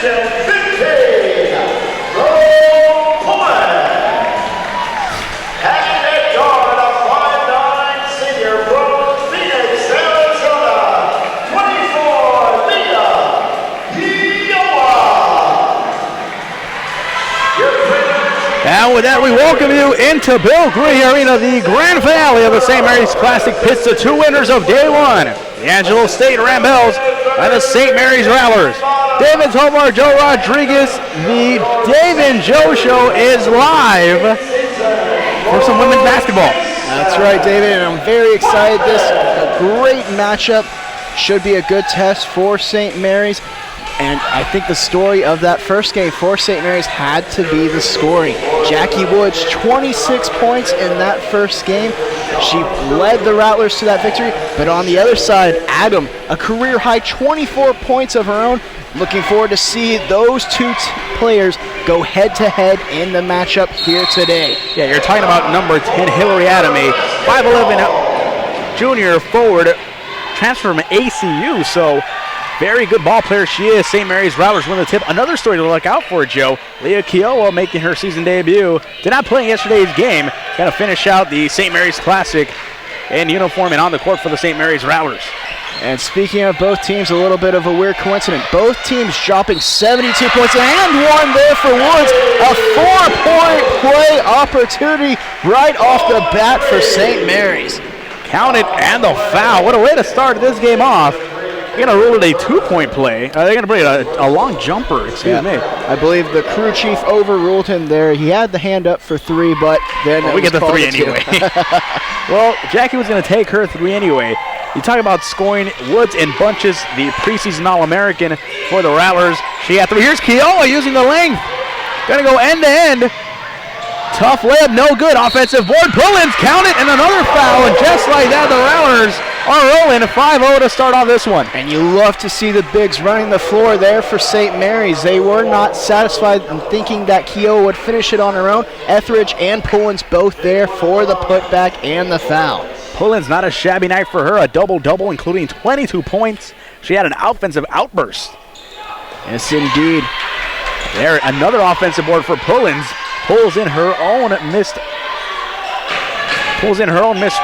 And with that, we welcome you into Bill Green Arena, the grand finale of the St. Mary's Classic pits the two winners of Day 1, the Angelo State Rambles and the St. Mary's Rattlers. David Tovar, Joe Rodriguez, the Dave and Joe Show is live for some women's basketball. That's right, David, and I'm very excited. This is a great matchup. Should be a good test for St. Mary's. And I think the story of that first game for St. Mary's had to be the scoring. Jackie Woods, 26 points in that first game. She led the Rattlers to that victory. But on the other side, Adam, a career-high 24 points of her own. Looking forward to see those two players go head-to-head in the matchup here today. Yeah, you're talking about number 10, Hillary Adam, a 5'11" junior forward, transfer from ACU. So very good ball player she is. St. Mary's Rattlers win the tip. Another story to look out for, Joe. Leah Kiowa making her season debut. Did not play in yesterday's game. Going to finish out the St. Mary's Classic in uniform and on the court for the St. Mary's Rattlers. And speaking of both teams, a little bit of a weird coincidence. Both teams dropping 72 points and one there for Woods. A 4-point play opportunity right off the bat for St. Mary's. Count it and the foul. What a way to start this game off. They're going to rule it a 2-point play. They're going to bring it a long jumper, excuse me. I believe the crew chief overruled him there. He had the hand up for 3, but then we get the 3 anyway. Well, Jackie was going to take her 3 anyway. You talk about scoring. Woods in bunches, the preseason All-American for the Rattlers. She had 3. Here's Kiowa using the length. Going to go end-to-end. Tough layup, no good. Offensive board, pull-ins, count it, and another foul. And just like that, the Rattlers are rolling 5-0 to start off this one. And you love to see the bigs running the floor there for St. Mary's. They were not satisfied in thinking that Keogh would finish it on her own. Etheridge and Pullins both there for the putback and the foul. Pullins, not a shabby night for her. A double-double, including 22 points. She had an offensive outburst. Yes, indeed. There, another offensive board for Pullins. Pulls in her own missed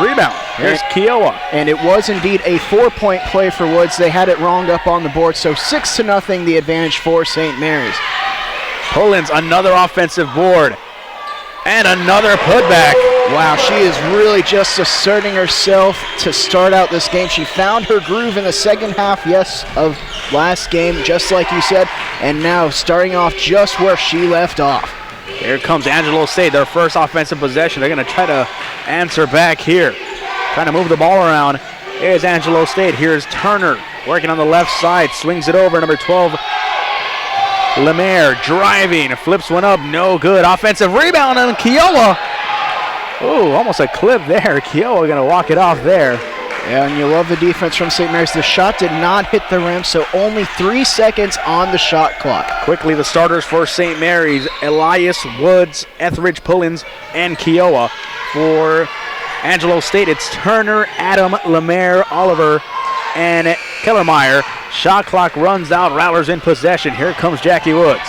rebound. Here's Kiowa. And it was indeed a 4-point play for Woods. They had it wronged up on the board, so 6-0 the advantage for St. Mary's. Pullins, another offensive board. And another putback. Wow, she is really just asserting herself to start out this game. She found her groove in the second half, of last game, just like you said, and now starting off just where she left off. Here comes Angelo State, their first offensive possession. They're going to try to answer back here. Trying to move the ball around. Here's Angelo State. Here's Turner working on the left side. Swings it over. Number 12, Lemaire driving. Flips one up. No good. Offensive rebound on Kiowa. Ooh, almost a clip there. Kiowa going to walk it off there. Yeah, and you love the defense from St. Mary's. The shot did not hit the rim, so only 3 seconds on the shot clock. Quickly, the starters for St. Mary's: Elias, Woods, Etheridge, Pullins, and Kiowa. For Angelo State, it's Turner, Adam, Lemaire, Oliver, and Kellermeyer. Shot clock runs out. Rattlers in possession. Here comes Jackie Woods.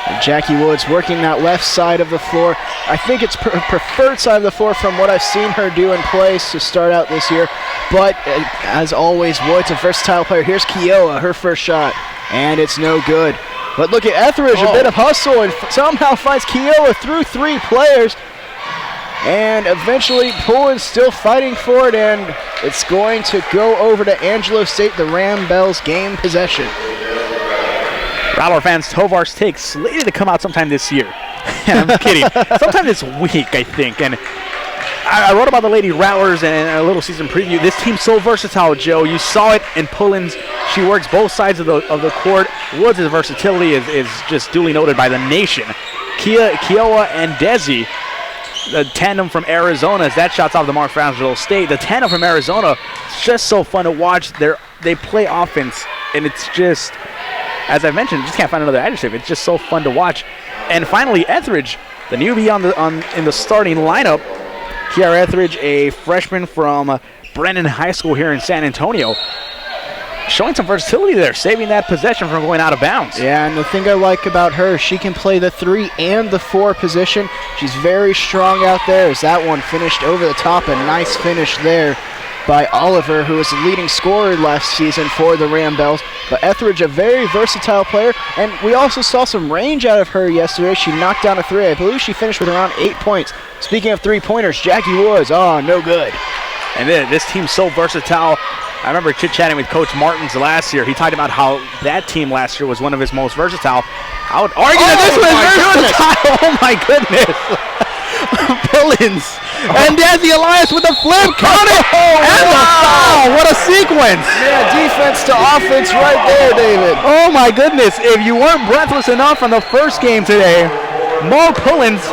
And Jackie Woods working that left side of the floor. I think it's her preferred side of the floor from what I've seen her do in plays to start out this year. But as always, Woods, a versatile player. Here's Kiowa, her first shot, and it's no good. But look at Etheridge, a bit of hustle, and somehow finds Kiowa through 3 players. And eventually, Pullins still fighting for it, and it's going to go over to Angelo State, the Rambles game possession. Rattler fans, Tovar's take slated to come out sometime this year. I'm kidding. Sometime this week, I think. And I wrote about the Lady Rattlers in a little season preview. This team's so versatile, Joe. You saw it in Pullins. She works both sides of the court. Woods' versatility is just duly noted by the nation. Kiowa and Desi, the tandem from Arizona, as that shot's off the mark for Angelo State. The tandem from Arizona, it's just so fun to watch. They play offense, and it's just, as I mentioned, just can't find another adjective. It's just so fun to watch. And finally, Etheridge, the newbie in the starting lineup. Kiara Etheridge, a freshman from Brennan High School here in San Antonio. showing some versatility there, saving that possession from going out of bounds. Yeah, and the thing I like about her, she can play the 3 and the 4 position. She's very strong out there as that one finished over the top. A nice finish there by Oliver, who was the leading scorer last season for the Ram Bells. But Etheridge, a very versatile player, and we also saw some range out of her yesterday. She knocked down a 3. I believe she finished with around 8 points. Speaking of 3-pointers, Jackie Woods, no good. And then this team's so versatile. I remember chit-chatting with Coach Martins last year. He talked about how that team last year was one of his most versatile. I would argue that this was versatile. Oh my goodness. Villains. And Desi Elias with the flip. Count it. And the foul. What a sequence. Yeah, defense to offense right there, David. Oh my goodness. If you weren't breathless enough from the first game today, Mo Pullins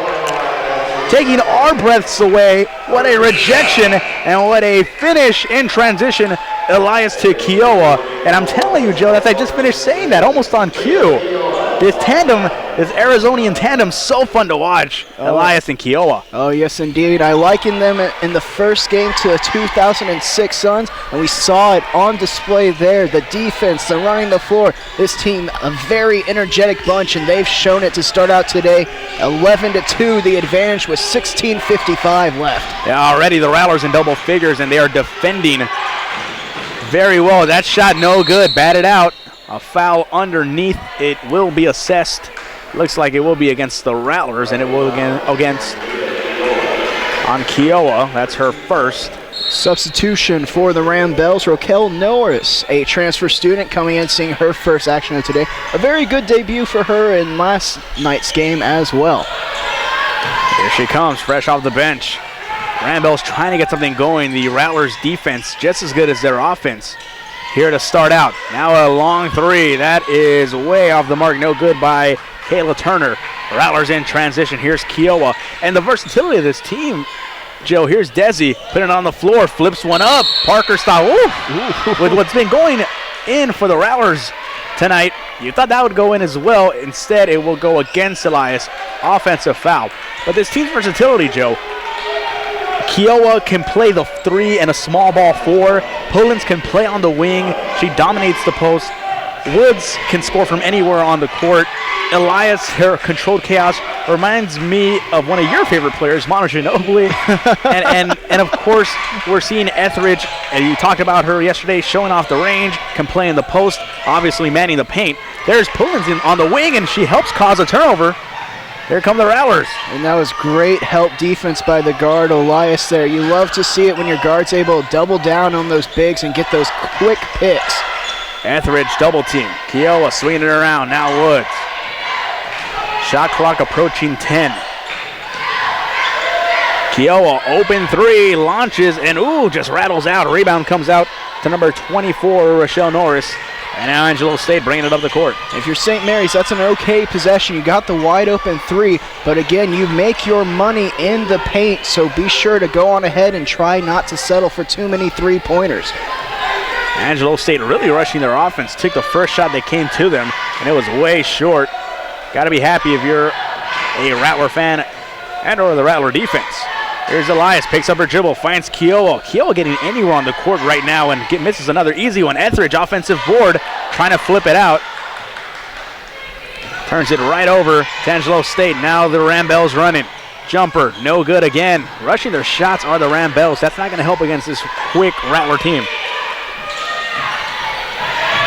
taking our breaths away. What a rejection and what a finish in transition. Elias to Kiowa. And I'm telling you, Joe, that's I just finished saying that almost on cue. This tandem, this Arizonian tandem, so fun to watch. Elias and Kiowa. Oh, yes, indeed. I likened them in the first game to the 2006 Suns, and we saw it on display there. The defense, the running the floor. This team, a very energetic bunch, and they've shown it to start out today. 11-2, the advantage with 16:55 left. Yeah, already the Rattlers in double figures, and they are defending very well. That shot no good, batted out. A foul underneath. It will be assessed. Looks like it will be against the Rattlers, and it will against on Kiowa. That's her first. Substitution for the Ram Bells, Raquel Norris, a transfer student coming in, seeing her first action of today. A very good debut for her in last night's game as well. Here she comes, fresh off the bench. Ram Bells trying to get something going. The Rattlers defense just as good as their offense. Here to start out. Now a long 3. That is way off the mark. No good by Kayla Turner. Rattlers in transition. Here's Kiowa. And the versatility of this team, Joe, here's Desi putting it on the floor. Flips one up. Parker style. Ooh. With what's been going in for the Rattlers tonight, you thought that would go in as well. Instead, it will go against Elias. Offensive foul. But this team's versatility, Joe, Kiowa can play the 3 and a small ball 4. Pullins can play on the wing. She dominates the post. Woods can score from anywhere on the court. Elias, her controlled chaos, reminds me of one of your favorite players, Manu Ginobili. and of course, we're seeing Etheridge, and you talked about her yesterday, showing off the range, can play in the post, obviously manning the paint. There's Pullins on the wing, and she helps cause a turnover. Here come the Rattlers. And that was great help defense by the guard, Elias, there. You love to see it when your guard's able to double down on those bigs and get those quick picks. Etheridge double team. Kiowa swinging it around. Now Woods. Shot clock approaching 10. Kiowa open 3, launches, and just rattles out. Rebound comes out to number 24, Rochelle Norris. And now Angelo State bringing it up the court. If you're St. Mary's, that's an okay possession. You got the wide open 3, but again, you make your money in the paint, so be sure to go on ahead and try not to settle for too many 3-pointers. Angelo State really rushing their offense. Took the first shot that came to them, and it was way short. Got to be happy if you're a Rattler fan and or the Rattler defense. Here's Elias, picks up her dribble, finds Kiowa. Kiowa getting anywhere on the court right now and misses another easy one. Etheridge, offensive board, trying to flip it out. Turns it right over to Angelo State. Now the Ram Bells running. Jumper, no good again. Rushing their shots are the Ram Bells. That's not going to help against this quick Rattler team.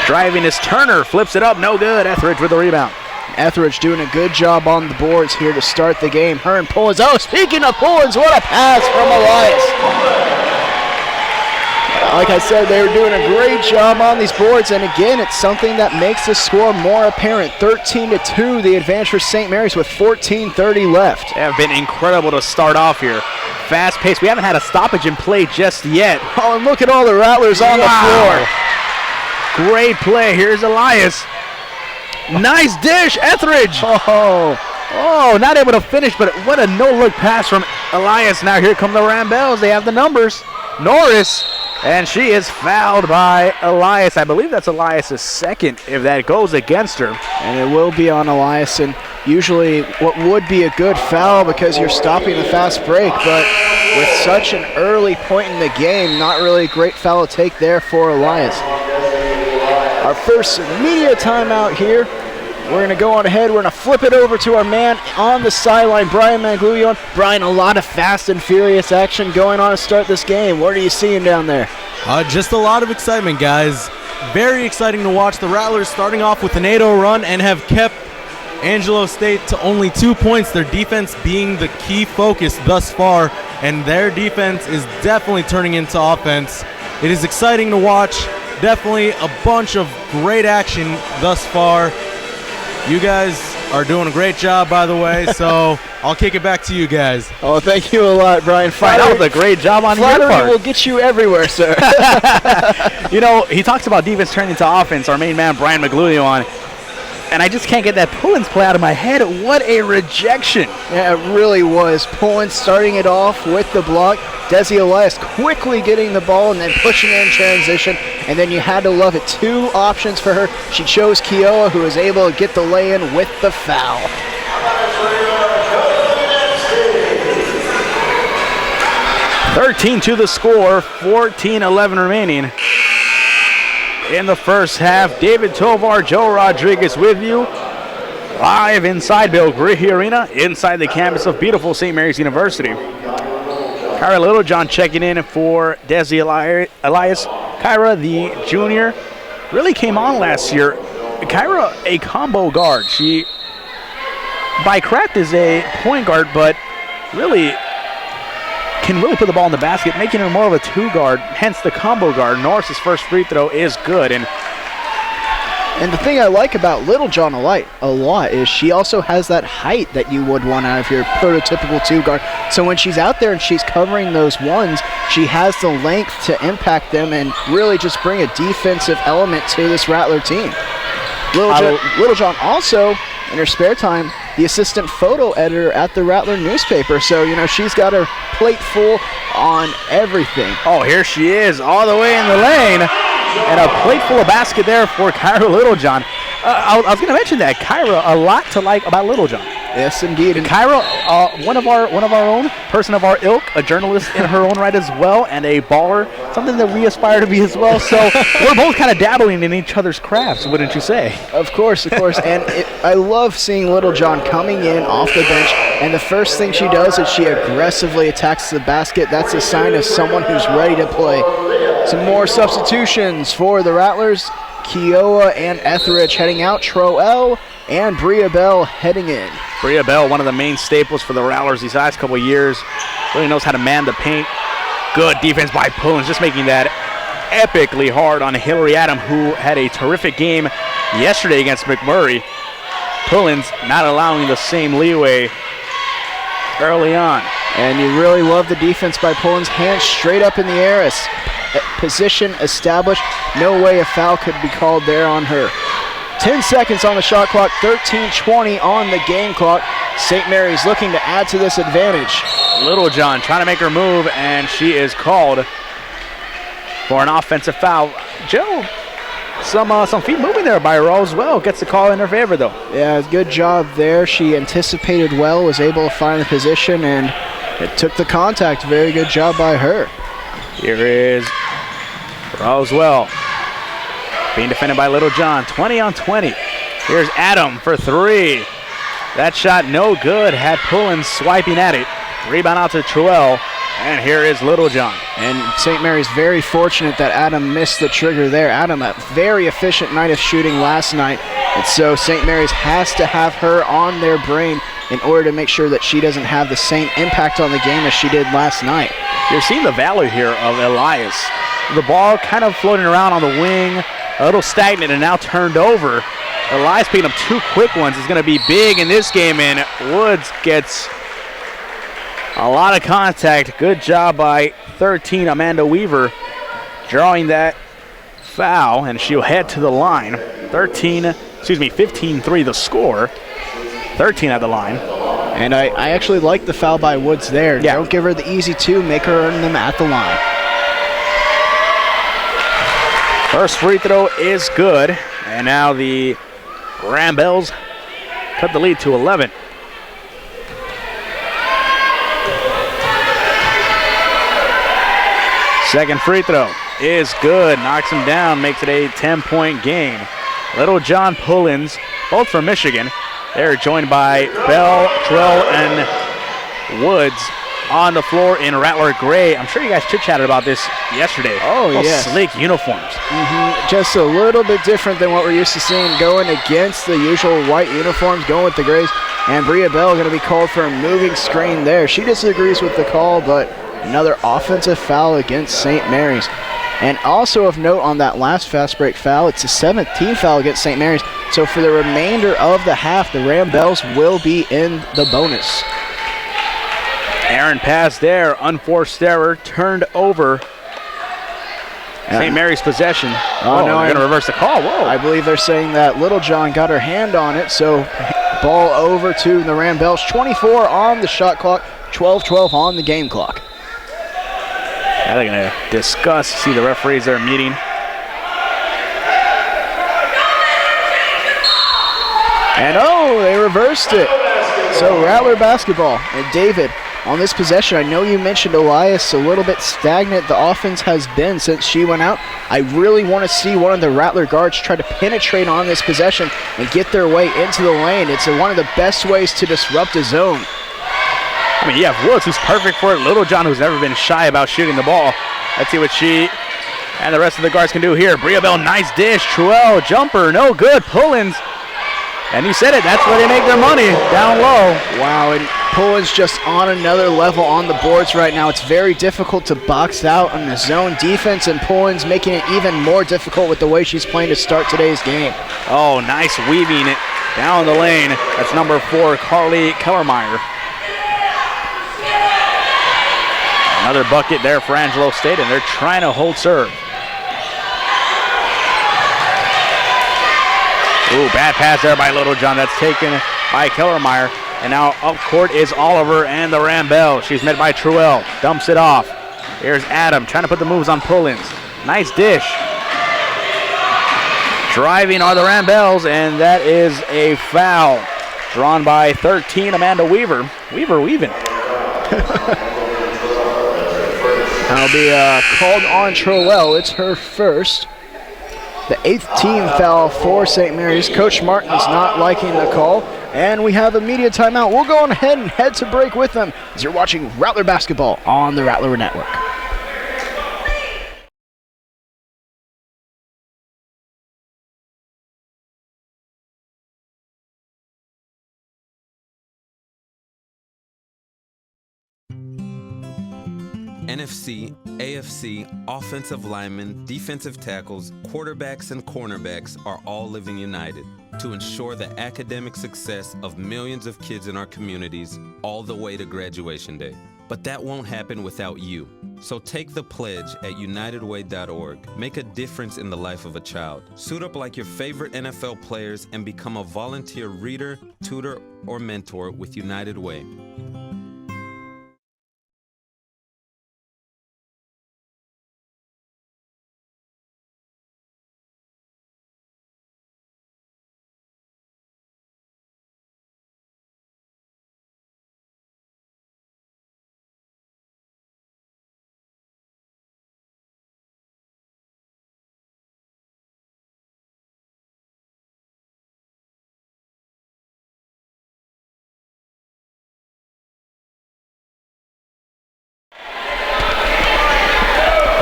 Driving is Turner, flips it up, no good. Etheridge with the rebound. Etheridge doing a good job on the boards here to start the game. Her and Pullins. Oh, speaking of Pullins, what a pass from Elias. Like I said, they were doing a great job on these boards, and again, it's something that makes the score more apparent. 13-2, the advantage for St. Mary's with 14:30 left. They have been incredible to start off here. Fast pace. We haven't had a stoppage in play just yet. Oh, and look at all the Rattlers on the floor. Great play. Here's Elias. Nice dish, Etheridge. Oh, not able to finish, but what a no-look pass from Elias. Now here come the Ram Bells. They have the numbers. Norris, and she is fouled by Elias. I believe that's Elias' second if that goes against her. And it will be on Elias, and usually what would be a good foul because you're stopping the fast break, but with such an early point in the game, not really a great foul to take there for Elias. our first media timeout here. We're going to go on ahead. We're going to flip it over to our man on the sideline, Brian Magliulion. Brian, a lot of fast and furious action going on to start this game. What are you seeing down there? Just a lot of excitement, guys. Very exciting to watch. The Rattlers starting off with an 8-0 run and have kept Angelo State to only 2 points. Their defense being the key focus thus far, and their defense is definitely turning into offense. It is exciting to watch. Definitely a bunch of great action thus far. You guys are doing a great job, by the way, so I'll kick it back to you guys. Oh, thank you a lot, Brian. That was a great job on your part. Flattery will get you everywhere, sir. You know, he talks about defense turning into offense, our main man, Brian Magliulion, and I just can't get that Pullins play out of my head. What a rejection. Yeah, it really was. Pullins starting it off with the block. Desi Elias quickly getting the ball and then pushing in transition. And then you had to love it. 2 options for her. She chose Kiowa, who was able to get the lay-in with the foul. $13 to the score, 14-11 remaining. In the first half, David Tovar, Joe Rodriguez with you. Live inside Bill Griggy Arena, inside the campus of beautiful St. Mary's University. Kyra Littlejohn checking in for Desi Elias. Kyra, the junior, really came on last year. Kyra, a combo guard. She, by craft, is a point guard, but really can really put the ball in the basket, making her more of a 2 guard, hence the combo guard. Norris's first free throw is good. And the thing I like about Littlejohn a lot is she also has that height that you would want out of your prototypical 2 guard. So when she's out there and she's covering those ones, she has the length to impact them and really just bring a defensive element to this Rattler team. Littlejohn also, in her spare time, the assistant photo editor at the Rattler newspaper. So, you know, she's got her plate full on everything. Oh, here she is, all the way in the lane. And a plate full of basket there for Kyra Littlejohn. I was going to mention that. Kyra, a lot to like about Littlejohn. Yes, indeed. And Kyra, one of our own, person of our ilk, a journalist in her own right as well, and a baller, something that we aspire to be as well. So we're both kind of dabbling in each other's crafts, wouldn't you say? Of course. And I love seeing Littlejohn coming in off the bench, and the first thing she does is she aggressively attacks the basket. That's a sign of someone who's ready to play. Some more substitutions for the Rattlers. Kiowa and Etheridge heading out. Troel and Bria Bell heading in. Bria Bell, one of the main staples for the Rattlers these last couple of years. Really knows how to man the paint. Good defense by Pullins, just making that epically hard on Hillary Adam, who had a terrific game yesterday against McMurray. Pullins not allowing the same leeway early on. And you really love the defense by Pullins. Hands straight up in the air. Position established. No way a foul could be called there on her. 10 seconds on the shot clock, 13:20 on the game clock. St. Mary's looking to add to this advantage. Littlejohn trying to make her move, and she is called for an offensive foul. Joe, some feet moving there by Roswell. Gets the call in her favor, though. Yeah, good job there. She anticipated well, was able to find the position, and it took the contact. Very good job by her. Here is Roswell being defended by Littlejohn. 20 on 20. Here's Adam for 3. That shot no good. Had Pullins swiping at it. Rebound out to Troel. And here is Littlejohn. And St. Mary's very fortunate that Adam missed the trigger there. Adam, a very efficient night of shooting last night. And so St. Mary's has to have her on their brain in order to make sure that she doesn't have the same impact on the game as she did last night. You're seeing the value here of Elias. The ball kind of floating around on the wing, a little stagnant and now turned over. Elias picking up 2 quick ones. Is going to be big in this game, and Woods gets a lot of contact. Good job by 13, Amanda Weaver, drawing that foul, and she'll head to the line. 15-3 the score. 13 at the line. And I actually like the foul by Woods there. Yeah. Don't give her the easy 2, make her earn them at the line. First free throw is good, and now the Brambles cut the lead to 11. Second free throw. is good. Knocks him down, makes it a 10-point game. Little John Pullins, both from Michigan. They're joined by Bell, Trell, and Woods on the floor in Rattler Gray. I'm sure you guys chit-chatted about this yesterday. Oh, yeah. Sleek uniforms. Just a little bit different than what we're used to seeing, going against the usual white uniforms, going with the grays. And Bria Bell going to be called for a moving screen there. She disagrees with the call, but another offensive foul against St. Mary's. And also of note on that last fast break foul, it's a 17th foul against St. Mary's. So for the remainder of the half, the Ram Bells will be in the bonus. Aaron pass there, unforced error, turned over. St. Mary's possession. Oh, no, they're going to reverse the call. Whoa. I believe they're saying that Little John got her hand on it, so ball over to the Ram Bells. 24 on the shot clock, 12-12 on the game clock. Now they're going to discuss, see the referees there meeting. And they reversed it. So Rattler basketball. And David, on this possession, I know you mentioned Elias a little bit stagnant the offense has been since she went out. I really want to see one of the Rattler guards try to penetrate on this possession and get their way into the lane. It's one of the best ways to disrupt a zone. I mean, you have Woods, who's perfect for it. Little John, who's never been shy about shooting the ball. Let's see what she and the rest of the guards can do here. Bria Bell, nice dish. Truel, jumper, no good. Pullins. And you said it, that's where they make their money, down low. Wow, and Pullins just on another level on the boards right now. It's very difficult to box out on the zone defense, and Pullins making it even more difficult with the way she's playing to start today's game. Oh, nice weaving it down the lane. That's number 4, Carly Kellermeyer. Another bucket there for Angelo State, and they're trying to hold serve. Ooh, bad pass there by Little John. That's taken by Kellermeyer. And now up court is Oliver and the Ram Bell. She's met by Truel. Dumps it off. Here's Adam trying to put the moves on Pullins. Nice dish. Driving are the Ram Bells, and that is a foul. Drawn by 13, Amanda Weaver. Weaver weaving. That'll be called on Truel. It's her first. The 8th team foul for St. Mary's. Coach Martin's not liking the call, and we have a media timeout. We'll go on ahead and head to break with them as you're watching Rattler basketball on the Rattler Network. NFC, AFC, offensive linemen, defensive tackles, quarterbacks, and cornerbacks are all living united to ensure the academic success of millions of kids in our communities all the way to graduation day. But that won't happen without you. So take the pledge at unitedway.org. Make a difference in the life of a child. Suit up like your favorite NFL players and become a volunteer reader, tutor, or mentor with United Way.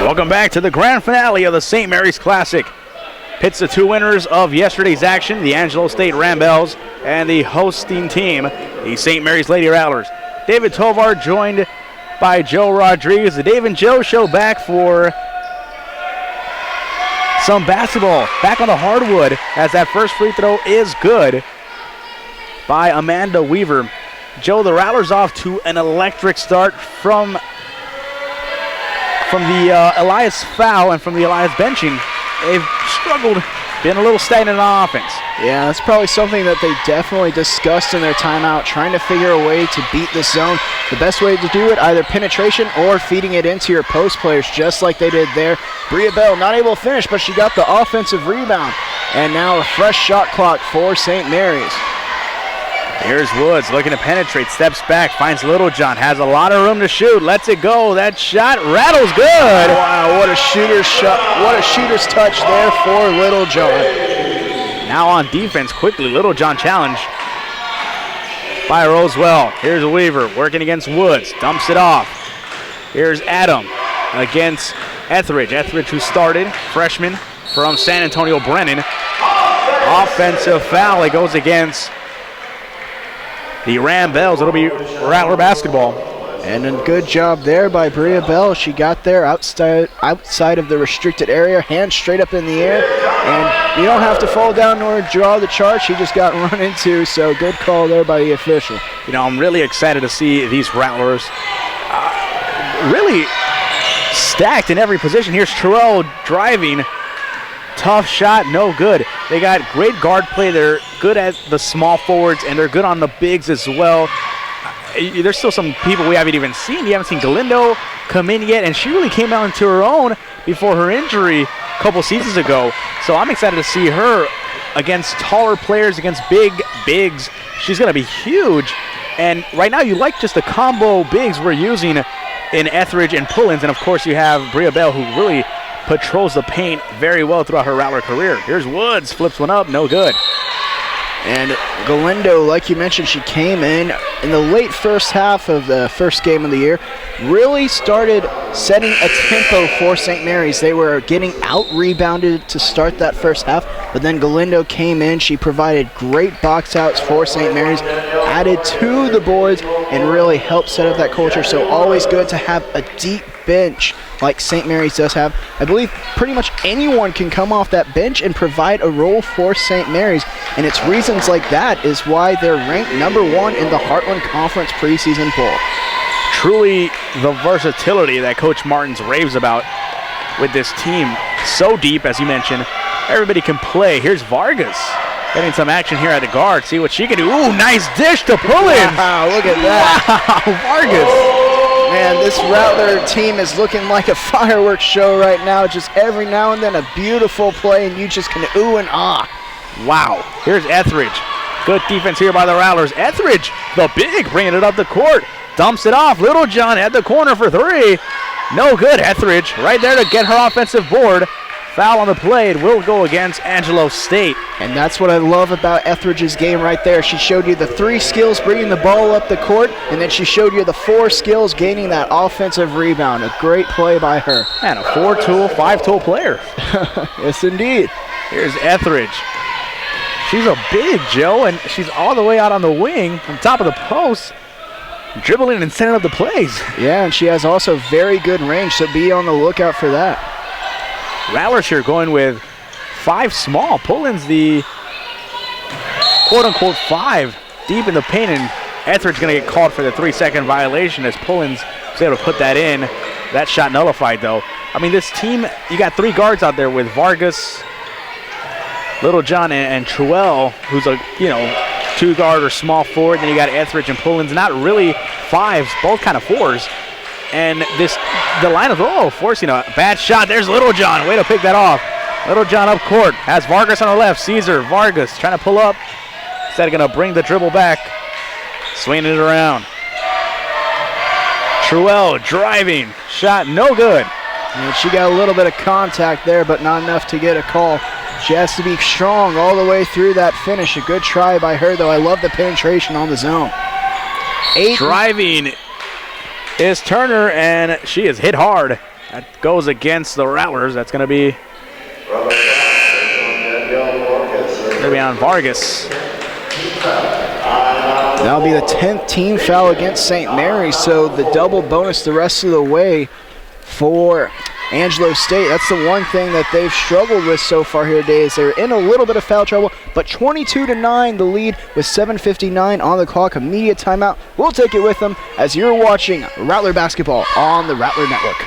Welcome back to the grand finale of the St. Mary's Classic. Pits the 2 winners of yesterday's action, the Angelo State Ram Bells, and the hosting team, the St. Mary's Lady Rattlers. David Tovar joined by Joe Rodriguez. The Dave and Joe show back for some basketball. Back on the hardwood as that first free throw is good by Amanda Weaver. Joe, the Rattlers off to an electric start from the Elias foul and from the Elias benching. They've struggled, been a little stagnant on offense. Yeah, that's probably something that they definitely discussed in their timeout, trying to figure a way to beat this zone. The best way to do it, either penetration or feeding it into your post players, just like they did there. Bria Bell not able to finish, but she got the offensive rebound. And now a fresh shot clock for St. Mary's. Here's Woods looking to penetrate, steps back, finds Littlejohn, has a lot of room to shoot, lets it go. That shot rattles good. Wow, what a shooter's shot, what a shooter's touch there for Littlejohn. Now on defense, quickly, Littlejohn challenge by Rosewell. Here's Weaver working against Woods, dumps it off. Here's Adam against Etheridge. Etheridge, who started, freshman from San Antonio Brennan. Offensive foul. It goes against the Ram Bells. It'll be Rattler basketball. And a good job there by Bria Bell. She got there outside of the restricted area, hands straight up in the air. And you don't have to fall down nor draw the charge. She just got run into, so good call there by the official. You know, I'm really excited to see these Rattlers really stacked in every position. Here's Terrell driving. Tough shot, no good. They got great guard play. They're good at the small forwards, and they're good on the bigs as well. There's still some people we haven't even seen. You haven't seen Galindo come in yet, and she really came out into her own before her injury a couple seasons ago. So I'm excited to see her against taller players, against bigs. She's going to be huge. And right now you like just the combo bigs we're using in Etheridge and Pullins. And, of course, you have Bria Bell, who really patrols the paint very well throughout her Rattler career. Here's Woods, flips one up, no good. And Galindo, like you mentioned, she came in the late first half of the first game of the year, really started setting a tempo for St. Mary's. They were getting out-rebounded to start that first half, but then Galindo came in. She provided great box outs for St. Mary's, added to the boards, and really helped set up that culture. So always good to have a deep bench like St. Mary's does have. I believe pretty much anyone can come off that bench and provide a role for St. Mary's, and it's reasons like that is why they're ranked #1 in the Heartland Conference preseason poll. Truly the versatility that Coach Martins raves about with this team. So deep, as you mentioned, everybody can play. Here's Vargas getting some action here at the guard. See what she can do. Ooh, nice dish to Pullins. Wow, look at that. Wow, Vargas. Man, this Rattler team is looking like a fireworks show right now. Just every now and then a beautiful play, and you just can ooh and ah. Wow. Here's Etheridge. Good defense here by the Rattlers. Etheridge, the big, bringing it up the court. Dumps it off. Littlejohn at the corner for three. No good. Etheridge right there to get her offensive board. Foul on the play. It will go against Angelo State. And that's what I love about Etheridge's game right there. She showed you the 3 skills bringing the ball up the court, and then she showed you the 4 skills gaining that offensive rebound. A great play by her. And a 4-tool, 5-tool player. Yes, indeed. Here's Etheridge. She's a big, Joe, and she's all the way out on the wing, on top of the post, dribbling and setting up the plays. Yeah, and she has also very good range, so be on the lookout for that. Rattlers here going with 5 small. Pullins the quote-unquote 5 deep in the paint, and Etheridge going to get called for the 3-second violation as Pullins was able to put that in. That shot nullified, though. I mean, this team, you got 3 guards out there with Vargas, Littlejohn, and Truell, who's a, 2-guard or small forward. Then you got Etheridge and Pullins, not really 5s, both kind of 4s. And the line of, forcing a bad shot. There's Littlejohn. Way to pick that off. Littlejohn up court. Has Vargas on the left. Caesar, Vargas trying to pull up. Instead, going to bring the dribble back. Swinging it around. Truell driving. Shot no good. And she got a little bit of contact there, but not enough to get a call. She has to be strong all the way through that finish. A good try by her, though. I love the penetration on the zone. 8 driving is Turner, and she is hit hard. That goes against the Rattlers. That's going to be on Vargas. That'll be the 10th team foul against St. Mary's, so the double bonus the rest of the way for Angelo State. That's the one thing that they've struggled with so far here today, is they're in a little bit of foul trouble, but 22-9 the lead with 7:59 on the clock. Immediate timeout. We'll take it with them as you're watching Rattler basketball on the Rattler Network.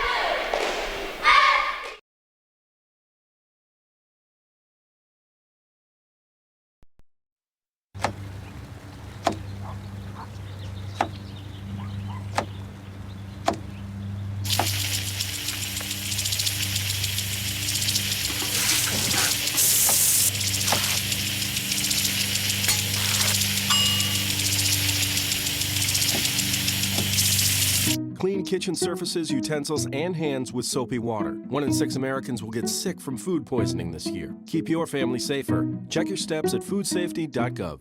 kitchen surfaces, utensils, and hands with soapy water. 1 in 6 Americans will get sick from food poisoning this year. Keep your family safer. Check your steps at foodsafety.gov.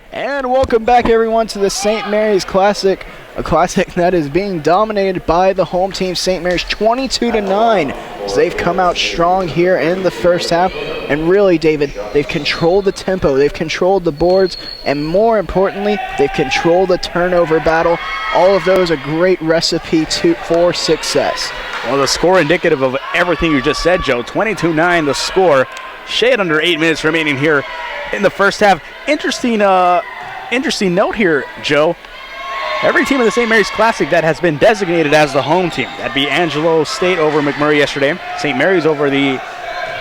And welcome back, everyone, to the St. Mary's Classic, a classic that is being dominated by the home team, St. Mary's, 22-9. So they've come out strong here in the first half, and really, David, they've controlled the tempo, they've controlled the boards, and more importantly, they've controlled the turnover battle. All of those a great recipe for success. Well, the score indicative of everything you just said, Joe. 22-9 the score. Shade under 8 minutes remaining here in the first half. Interesting note here, Joe. Every team in the St. Mary's Classic that has been designated as the home team, that'd be Angelo State over McMurray yesterday, St. Mary's over the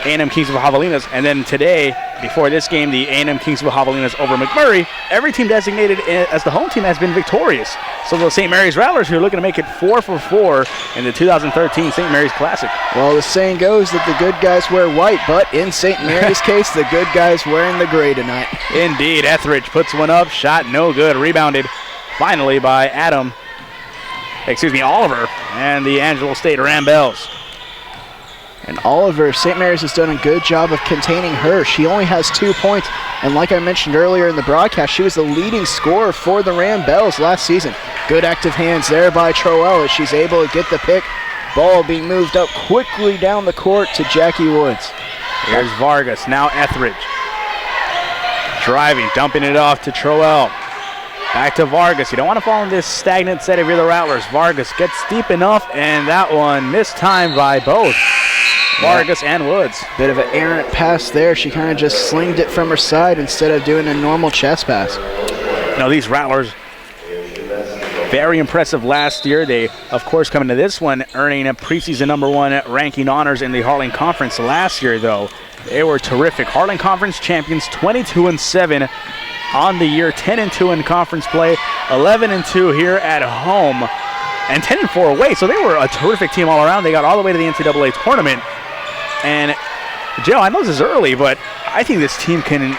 A&M Kingsville Javelinas, and then today, before this game, the A&M Kingsville Javelinas over McMurray. Every team designated as the home team has been victorious. So the St. Mary's Rattlers are looking to make it 4 for 4 in the 2013 St. Mary's Classic. Well, the saying goes that the good guys wear white, but in St. Mary's case, the good guys wearing the gray tonight. Indeed, Etheridge puts one up, shot no good, rebounded finally by Oliver, and the Angelo State Ramblers. And Oliver, St. Mary's has done a good job of containing her. She only has 2 points, and like I mentioned earlier in the broadcast, she was the leading scorer for the Ramblers last season. Good active hands there by Troel as she's able to get the pick. Ball being moved up quickly down the court to Jackie Woods. Here's Vargas, now Etheridge. Driving, dumping it off to Troel. Back to Vargas. You don't want to fall in this stagnant set if you're the Rattlers. Vargas gets deep enough, and that one missed time by both Vargas and Woods. Bit of an errant pass there. She kind of just slinged it from her side instead of doing a normal chest pass. Now these Rattlers, very impressive last year. They, of course, come into this one earning a preseason #1 ranking honors in the Heartland Conference. Last year, though, they were terrific. Heartland Conference champions, 22-7 on the year, 10-2 in conference play, 11-2 here at home, and 10-4 away. So they were a terrific team all around. They got all the way to the NCAA tournament. And Joe, I know this is early, but I think this team can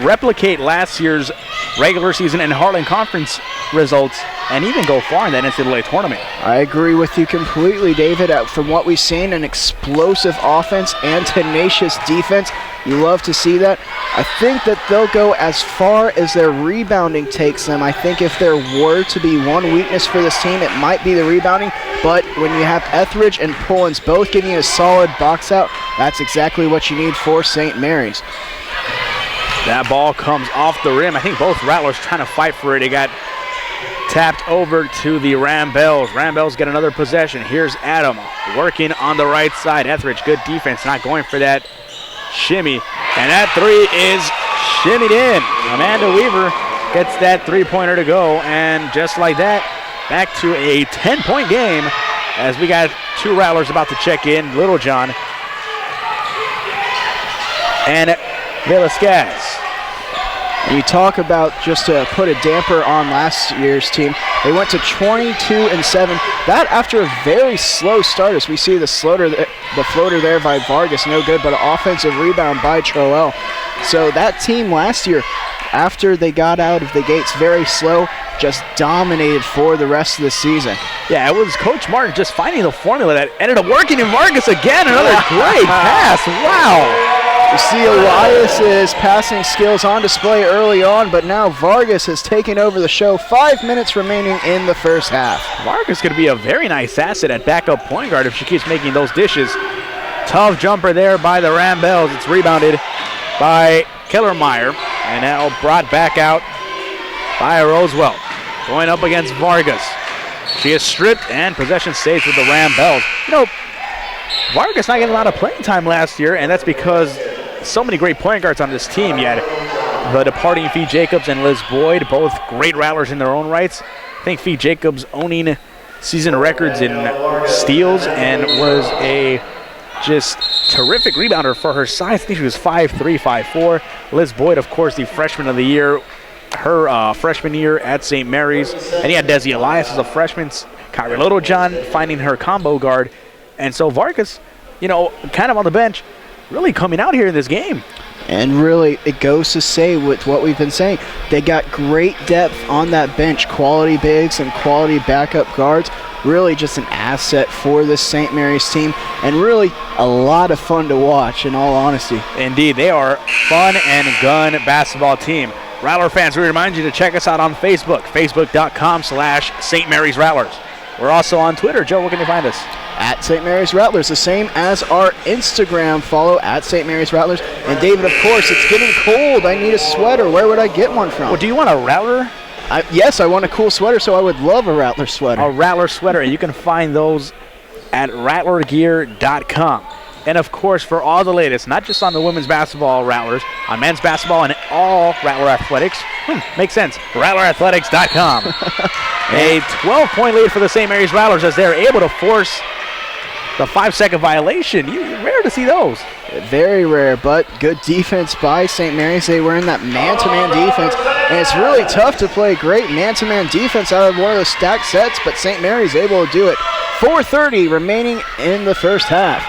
replicate last year's regular season and Heartland Conference results and even go far in that NCAA tournament. I agree with you completely, David. From what we've seen, an explosive offense and tenacious defense. You love to see that. I think that they'll go as far as their rebounding takes them. I think if there were to be one weakness for this team, it might be the rebounding. But when you have Etheridge and Pullins both giving you a solid box out, that's exactly what you need for St. Mary's. That ball comes off the rim. I think both Rattlers trying to fight for it. It got tapped over to the Ramblers. Ramblers get another possession. Here's Adam working on the right side. Etheridge, good defense, not going for that shimmy. And that three is shimmied in. Amanda Weaver gets that three-pointer to go. And just like that, back to a 10-point game as we got two Rattlers about to check in. Littlejohn and Velasquez. You talk about just to put a damper on last year's team. They went to 22-7. That after a very slow start, as we see the floater there by Vargas, no good, but an offensive rebound by Troel. So that team last year, after they got out of the gates very slow, just dominated for the rest of the season. Yeah, it was Coach Martin just finding the formula that ended up working in Vargas again. Another great pass. Wow. You see Elias's passing skills on display early on, but now Vargas has taken over the show. 5 minutes remaining in the first half. Vargas going to be a very nice asset at backup point guard if she keeps making those dishes. Tough jumper there by the Ramblers. It's rebounded by Kellermeyer, and now brought back out by Rosewell. Going up against Vargas. She is stripped, and possession stays with the Ramblers. You know, Vargas not getting a lot of playing time last year, and that's because so many great point guards on this team. You had the departing Fee Jacobs and Liz Boyd, both great Rattlers in their own rights. I think Fee Jacobs owning season records in steals and was a Just terrific rebounder for her size. I think she was 5'3", 5'4". Liz Boyd, of course, the freshman of the year. Her freshman year at St. Mary's. And you had Desi Elias as a freshman. Kyrie Littlejohn finding her combo guard. And so Vargas, kind of on the bench, really coming out here in this game. And really, it goes to say with what we've been saying, they got great depth on that bench, quality bigs and quality backup guards. Really just an asset for this St. Mary's team, and really a lot of fun to watch, in all honesty. Indeed, they are fun and gun basketball team. Rattler fans, we remind you to check us out on Facebook, facebook.com/St. Mary's Rattlers. We're also on Twitter. Joe, where can you find us? At St. Mary's Rattlers, the same as our Instagram follow at St. Mary's Rattlers. And David, of course, it's getting cold. I need a sweater. Where would I get one from? Well, do you want a Rattler? Yes, I want a cool sweater, so I would love a Rattler sweater. A Rattler sweater, and you can find those at rattlergear.com. And, of course, for all the latest, not just on the women's basketball Rattlers, on men's basketball and all Rattler athletics, makes sense, rattlerathletics.com. A 12-point lead for the St. Mary's Rattlers as they're able to force the 5-second violation. Rare to see those. Very rare, but good defense by St. Mary's. They were in that man-to-man defense, and it's really tough to play great man-to-man defense out of one of those stacked sets, but St. Mary's able to do it. 4:30 remaining in the first half.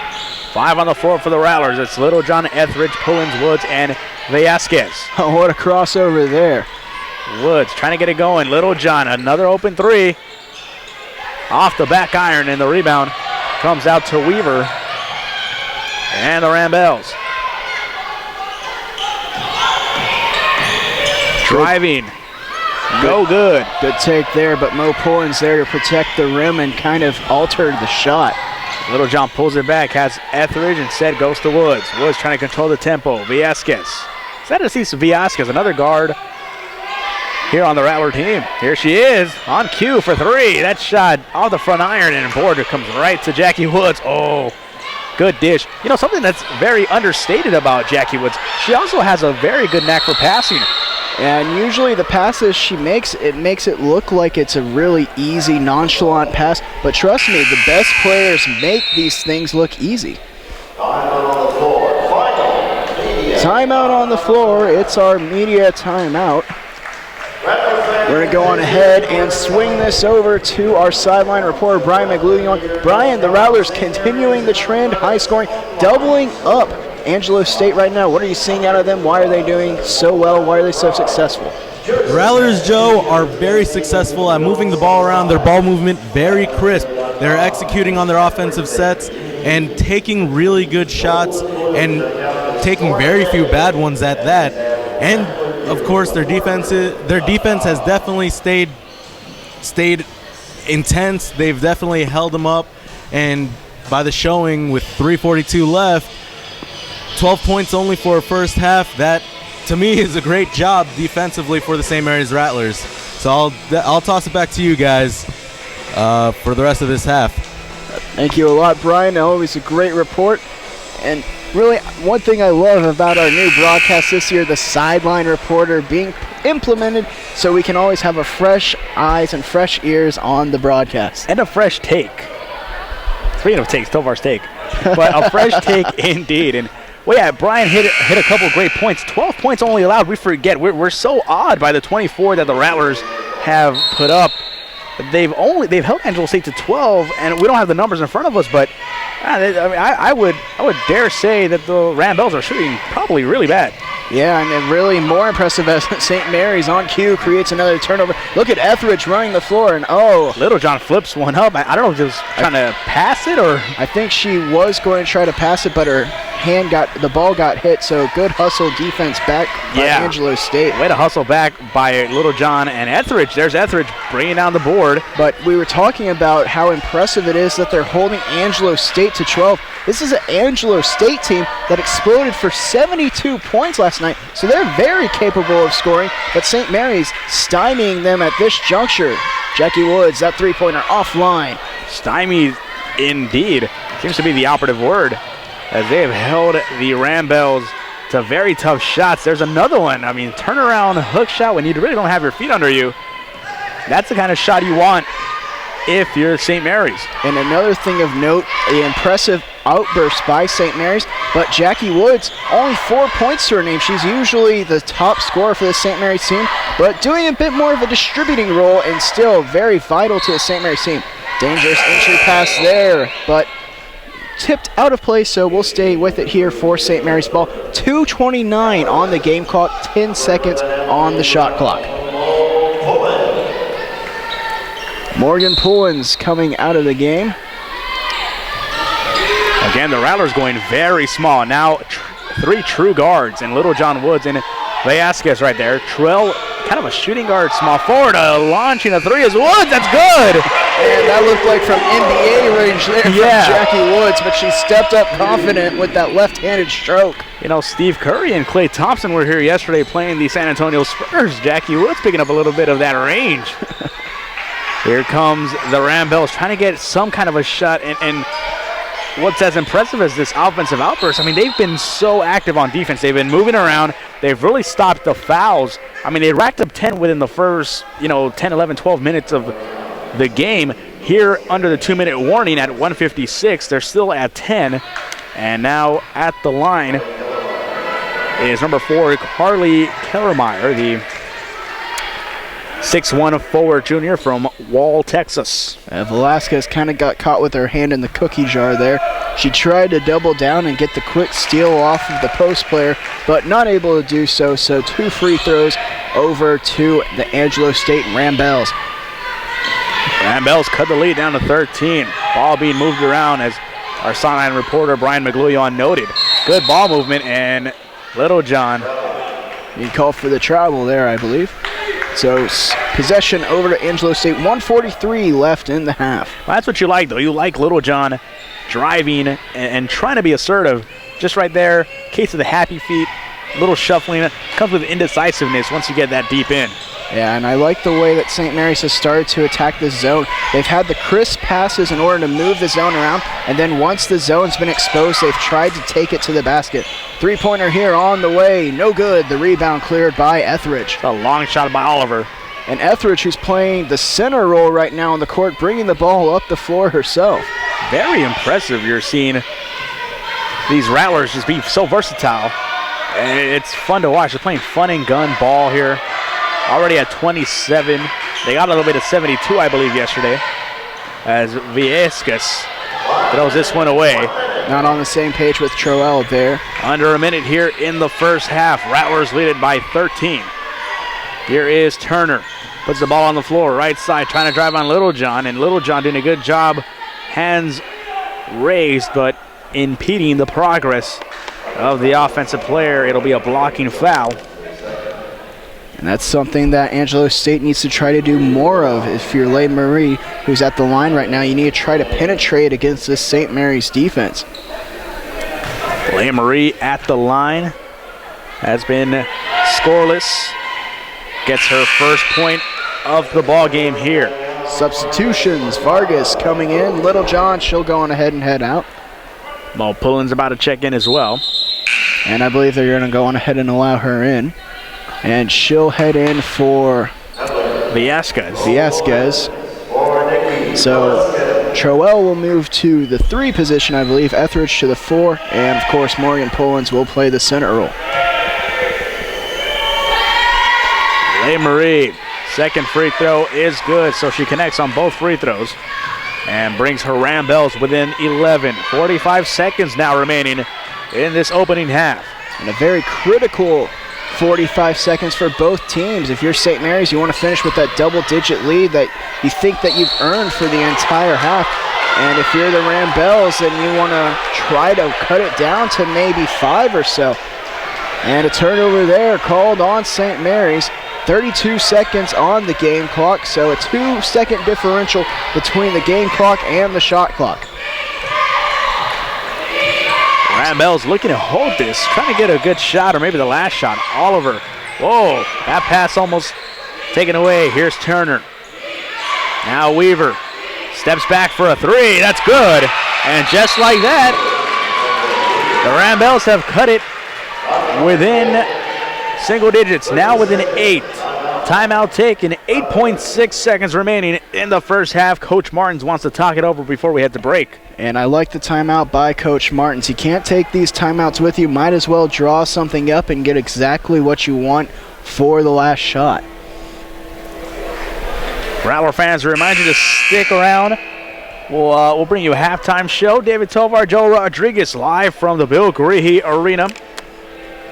5 on the floor for the Rattlers. It's Littlejohn, Etheridge, Pullins, Woods, and Vasquez. Oh, what a crossover there. Woods trying to get it going. Littlejohn, another open three. Off the back iron, and the rebound comes out to Weaver and the Rambles. Driving. Go good. Good take there, but Mo Pullins there to protect the rim and kind of altered the shot. Littlejohn pulls it back, has Etheridge, instead goes to Woods. Woods trying to control the tempo. Vasquez. Excited to see Vasquez, another guard here on the Rattler team. Here she is on cue for three. That shot off the front iron and board comes right to Jackie Woods. Oh, good dish. Something that's very understated about Jackie Woods, she also has a very good knack for passing. And usually the passes she makes, it makes it look like it's a really easy, nonchalant pass. But trust me, the best players make these things look easy. Timeout on the floor. It's our media timeout. We're going to go on ahead and swing this over to our sideline reporter, Brian McGlugion. Brian, the Rattlers continuing the trend, high scoring, doubling up Angelo State right now. What are you seeing out of them? Why are they doing so well? Why are they so successful? The Rattlers, Joe, are very successful at moving the ball around. Their ball movement very crisp. They're executing on their offensive sets and taking really good shots and taking very few bad ones at that. And of course, their defense has definitely stayed intense. They've definitely held them up, and by the showing with 3:42 left, 12 points only for a first half. That, to me, is a great job defensively for the St. Mary's Rattlers. So I'll toss it back to you guys for the rest of this half. Thank you a lot, Brian. Always a great report. And really, one thing I love about our new broadcast this year, the sideline reporter being implemented so we can always have a fresh eyes and fresh ears on the broadcast. And a fresh take. Speaking of takes, Tovar's take. But a fresh take indeed. And well, yeah, Brian hit a couple great points. 12 points only allowed. We forget. We're so awed by the 24 that the Rattlers have put up. They've held Angelo State to 12, and we don't have the numbers in front of us, but I would dare say that the Rambles are shooting probably really bad. Yeah, and then really more impressive as St. Mary's on cue creates another turnover. Look at Etheridge running the floor, and Littlejohn flips one up. I don't know if he was trying to pass it or. I think she was going to try to pass it, but her the ball got hit, so good hustle defense back by Angelo State. Way to hustle back by Littlejohn and Etheridge. There's Etheridge bringing down the board. But we were talking about how impressive it is that they're holding Angelo State to 12. This is an Angelo State team that exploded for 72 points last night, so they're very capable of scoring, but St. Mary's stymieing them at this juncture. Jackie Woods, that three-pointer offline. Stymied indeed. Seems to be the operative word, as they have held the Rambles to very tough shots. There's another one. I mean, turnaround hook shot when you really don't have your feet under you. That's the kind of shot you want if you're St. Mary's. And another thing of note, the impressive outburst by St. Mary's, but Jackie Woods, only 4 points to her name. She's usually the top scorer for the St. Mary's team, but doing a bit more of a distributing role and still very vital to the St. Mary's team. Dangerous entry pass there, but tipped out of play, so we'll stay with it here for St. Mary's ball. 2:29 on the game clock, 10 seconds on the shot clock. Morgan Pullins coming out of the game. Again, the Rattlers going very small. Now 3 true guards and Little John Woods and Velasquez right there. Trell, kind of a shooting guard, small forward, launching a 3 is Woods. That's good. And that looked like from NBA range there from Jackie Woods, but she stepped up confident with that left-handed stroke. You know, Steve Curry and Klay Thompson were here yesterday playing the San Antonio Spurs. Jackie Woods picking up a little bit of that range. Here comes the Ramblers trying to get some kind of a shot, and what's as impressive as this offensive outburst, I mean, they've been so active on defense. They've been moving around. They've really stopped the fouls. I mean, they racked up 10 within the first, 10, 11, 12 minutes of the game. Here, under the 2-minute warning at 1:56, they're still at 10. And now at the line is number 4, Carly Kellermeyer, the 6'1" forward junior from Wall, Texas. Velasquez kind of got caught with her hand in the cookie jar there. She tried to double down and get the quick steal off of the post player, but not able to do so. So 2 free throws over to the Angelo State Ramblers. Ramblers cut the lead down to 13. Ball being moved around as our sideline reporter Brian McGluyon noted. Good ball movement, and Little John. He called for the travel there, I believe. So possession over to Angelo State, 1:43 left in the half. Well, that's what you like, though. You like Little John driving and trying to be assertive. Just right there, case of the happy feet, little shuffling. Comes with indecisiveness once you get that deep in. Yeah, and I like the way that St. Mary's has started to attack this zone. They've had the crisp passes in order to move the zone around, and then once the zone's been exposed, they've tried to take it to the basket. 3-pointer here on the way, no good. The rebound cleared by Etheridge. A long shot by Oliver. And Etheridge, who's playing the center role right now on the court, bringing the ball up the floor herself. Very impressive. You're seeing these Rattlers just be so versatile. And it's fun to watch. They're playing fun and gun ball here. Already at 27. They got a little bit of 72, I believe, yesterday. As Velasquez throws this one away. Not on the same page with Troel there. Under a minute here in the first half. Rattlers lead it by 13. Here is Turner. Puts the ball on the floor, right side, trying to drive on Little John. And Little John doing a good job. Hands raised, but impeding the progress of the offensive player. It'll be a blocking foul. And that's something that Angelo State needs to try to do more of. If you're Leigh Marie, who's at the line right now, you need to try to penetrate against this St. Mary's defense. Leigh Marie at the line has been scoreless. Gets her first point of the ball game here. Substitutions, Vargas coming in. Little John, she'll go on ahead and head out. Mo Pullen's about to check in as well. And I believe they're going to go on ahead and allow her in. And she'll head in for Velasquez. So Troel will move to the 3 position, I believe. Etheridge to the 4. And, of course, Morgan Pullins will play the center role. Leigh Marie, second free throw is good. So she connects on both free throws and brings her Ramblers within 11. 45 seconds now remaining in this opening half. And a very critical 45 seconds for both teams. If you're St. Mary's, you want to finish with that double-digit lead that you think that you've earned for the entire half. And if you're the Ramblers, then you want to try to cut it down to maybe 5 or so. And a turnover there called on St. Mary's. 32 seconds on the game clock, so a 2-second differential between the game clock and the shot clock. Ramblers looking to hold this, trying to get a good shot, or maybe the last shot. Oliver, whoa, that pass almost taken away. Here's Turner. Now Weaver steps back for a 3. That's good. And just like that, the Ramblers have cut it within single digits, now within 8. Timeout taken, 8.6 seconds remaining in the first half. Coach Martins wants to talk it over before we head to break. And I like the timeout by Coach Martins. You can't take these timeouts with you. Might as well draw something up and get exactly what you want for the last shot. Rattler fans, remind you to stick around. We'll bring you a halftime show. David Tovar, Joe Rodriguez live from the Bill Greehey Arena.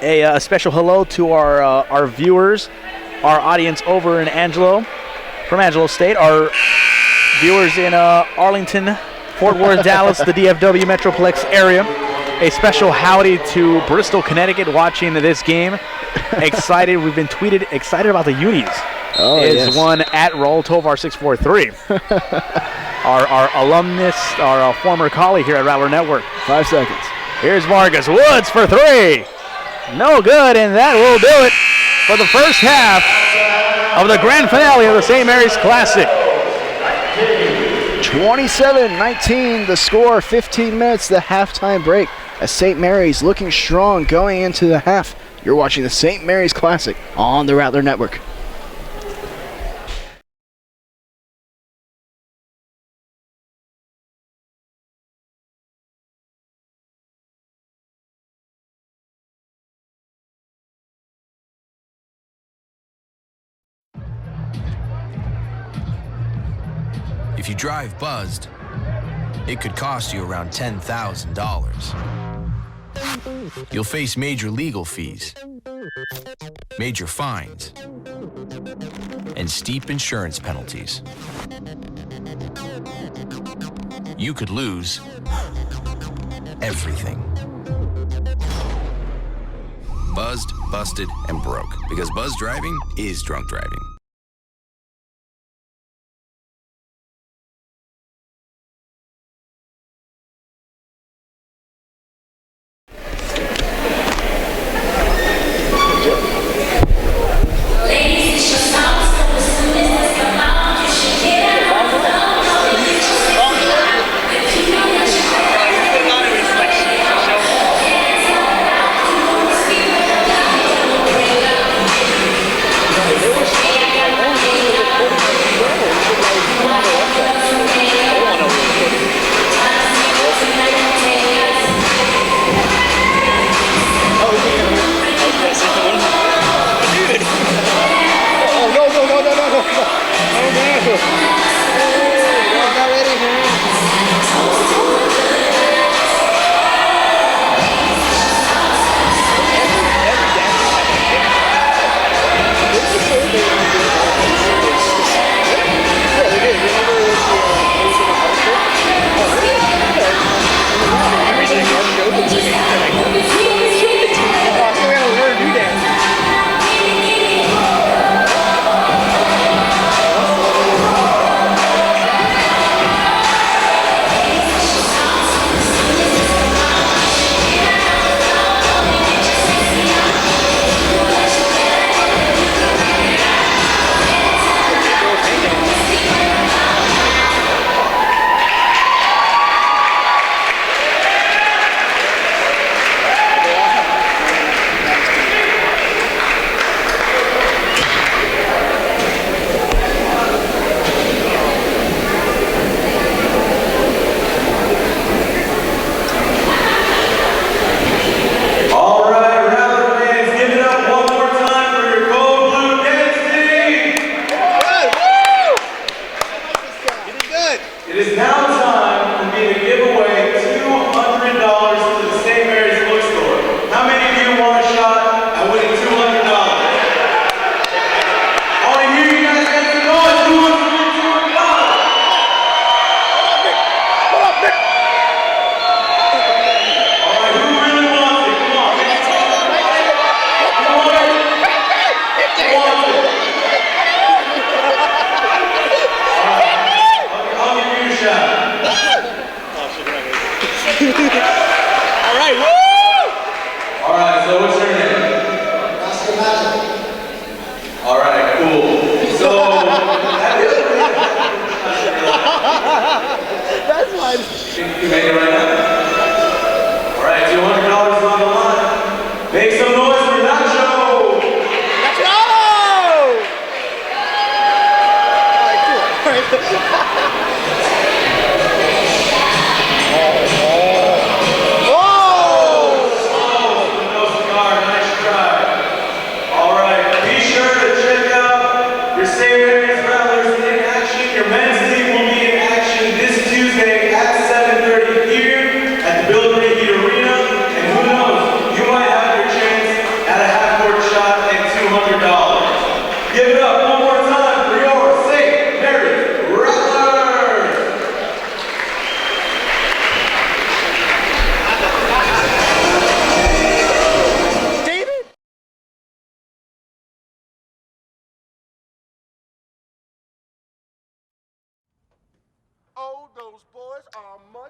A special hello to our viewers, our audience over in Angelo, from Angelo State, our viewers in Arlington, Fort Worth, Dallas, the DFW Metroplex area. A special howdy to Bristol, Connecticut, watching this game. Excited, we've been tweeted excited about the unis. Oh, is one at Roll Tovar 643. our alumnus, our former colleague here at Rattler Network. 5 seconds. Here's Vargas Woods for three. No good, and that will do it for the first half of the grand finale of the St. Mary's Classic. 27-19 the score, 15 minutes the halftime break as St. Mary's looking strong going into the half. You're watching the St. Mary's Classic on the Rattler Network. If you drive buzzed, it could cost you around $10,000. You'll face major legal fees, major fines, and steep insurance penalties. You could lose everything. Buzzed, busted, and broke, because buzz driving is drunk driving.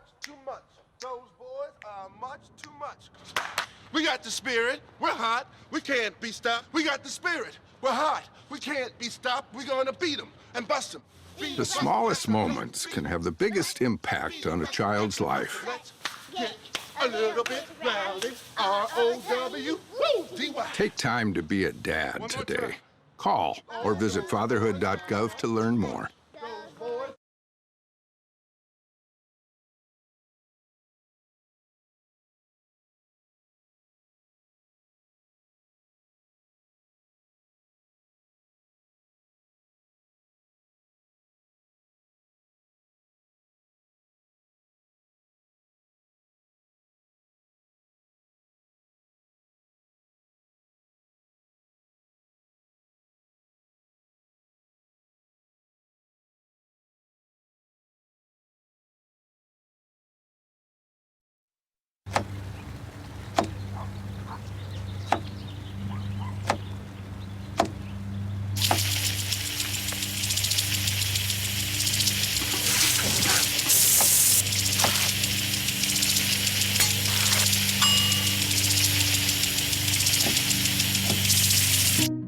much too much. Those boys are much too much. We got the spirit. We're hot. We can't be stopped. We got the spirit. We're hot. We can't be stopped. We're going to beat them and bust them. The smallest moments can have the biggest impact on a child's life. Let's get a little bit rowdy. R-O-W-D-Y. Take time to be a dad today. Call or visit fatherhood.gov to learn more.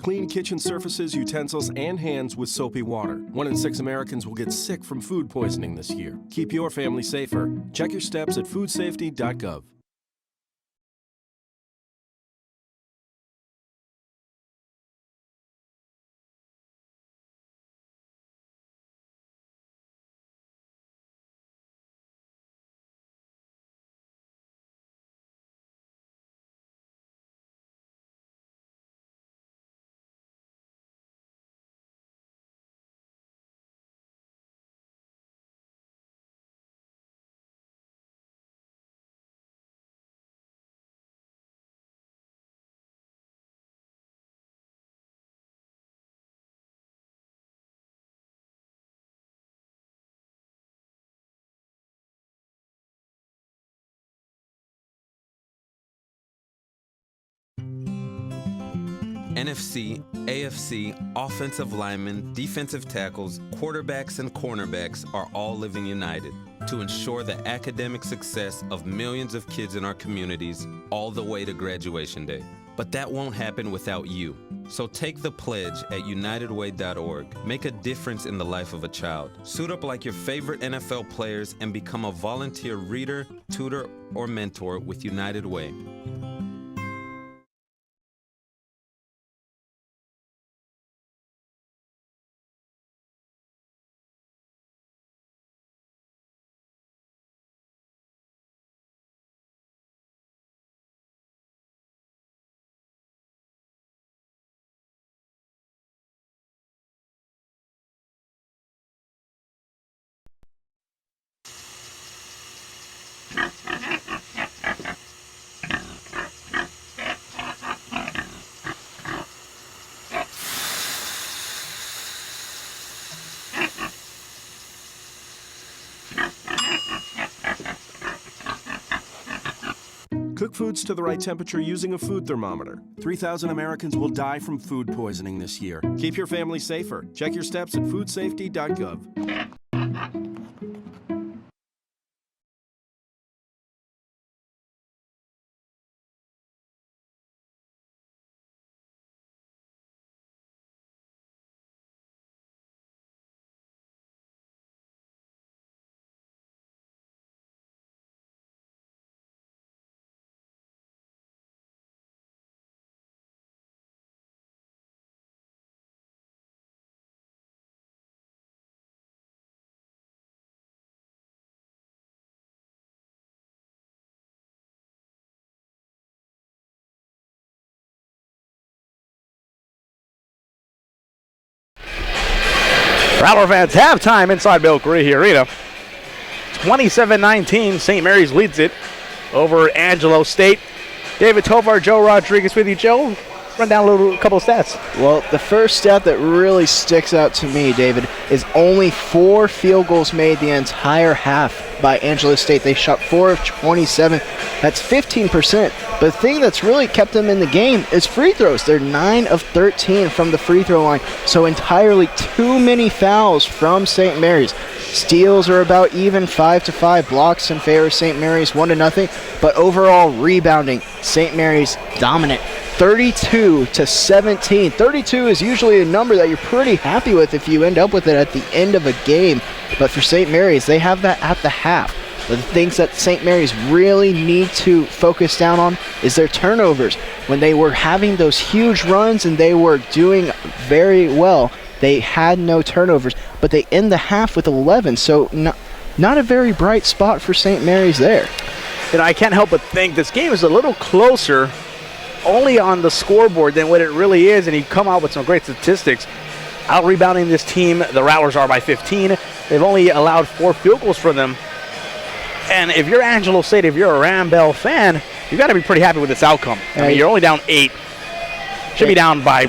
Clean kitchen surfaces, utensils, and hands with soapy water. 1 in 6 Americans will get sick from food poisoning this year. Keep your family safer. Check your steps at foodsafety.gov. NFC, AFC, offensive linemen, defensive tackles, quarterbacks, and cornerbacks are all living united to ensure the academic success of millions of kids in our communities all the way to graduation day. But that won't happen without you. So take the pledge at unitedway.org. Make a difference in the life of a child. Suit up like your favorite NFL players and become a volunteer reader, tutor, or mentor with United Way. Cook foods to the right temperature using a food thermometer. 3,000 Americans will die from food poisoning this year. Keep your family safer. Check your steps at foodsafety.gov. Rattler fans, halftime inside Bill Creehey Arena. 27-19, St. Mary's leads it over Angelo State. David Tovar, Joe Rodriguez with you. Joe, run down a couple of stats. Well, the first stat that really sticks out to me, David, is only 4 field goals made the entire half by Angelo State. They shot 4 of 27. That's 15%. But the thing that's really kept them in the game is free throws. They're 9 of 13 from the free throw line, so entirely too many fouls from St. Mary's. Steals are about even, 5-5. Blocks in favor of St. Mary's, 1-0. But overall rebounding, St. Mary's dominant, 32-17. 32 is usually a number that you're pretty happy with if you end up with it at the end of a game. But for St. Mary's, they have that at the half. But the things that St. Mary's really need to focus down on is their turnovers. When they were having those huge runs and they were doing very well, they had no turnovers, but they end the half with 11, so not a very bright spot for St. Mary's there. You know, I can't help but think this game is a little closer only on the scoreboard than what it really is, and you come out with some great statistics. Out-rebounding this team, the Rattlers are by 15. They've only allowed 4 field goals for them. And if you're Angelo State, if you're a Rambell fan, you've got to be pretty happy with this outcome. I mean, you're only down 8. Should be down by,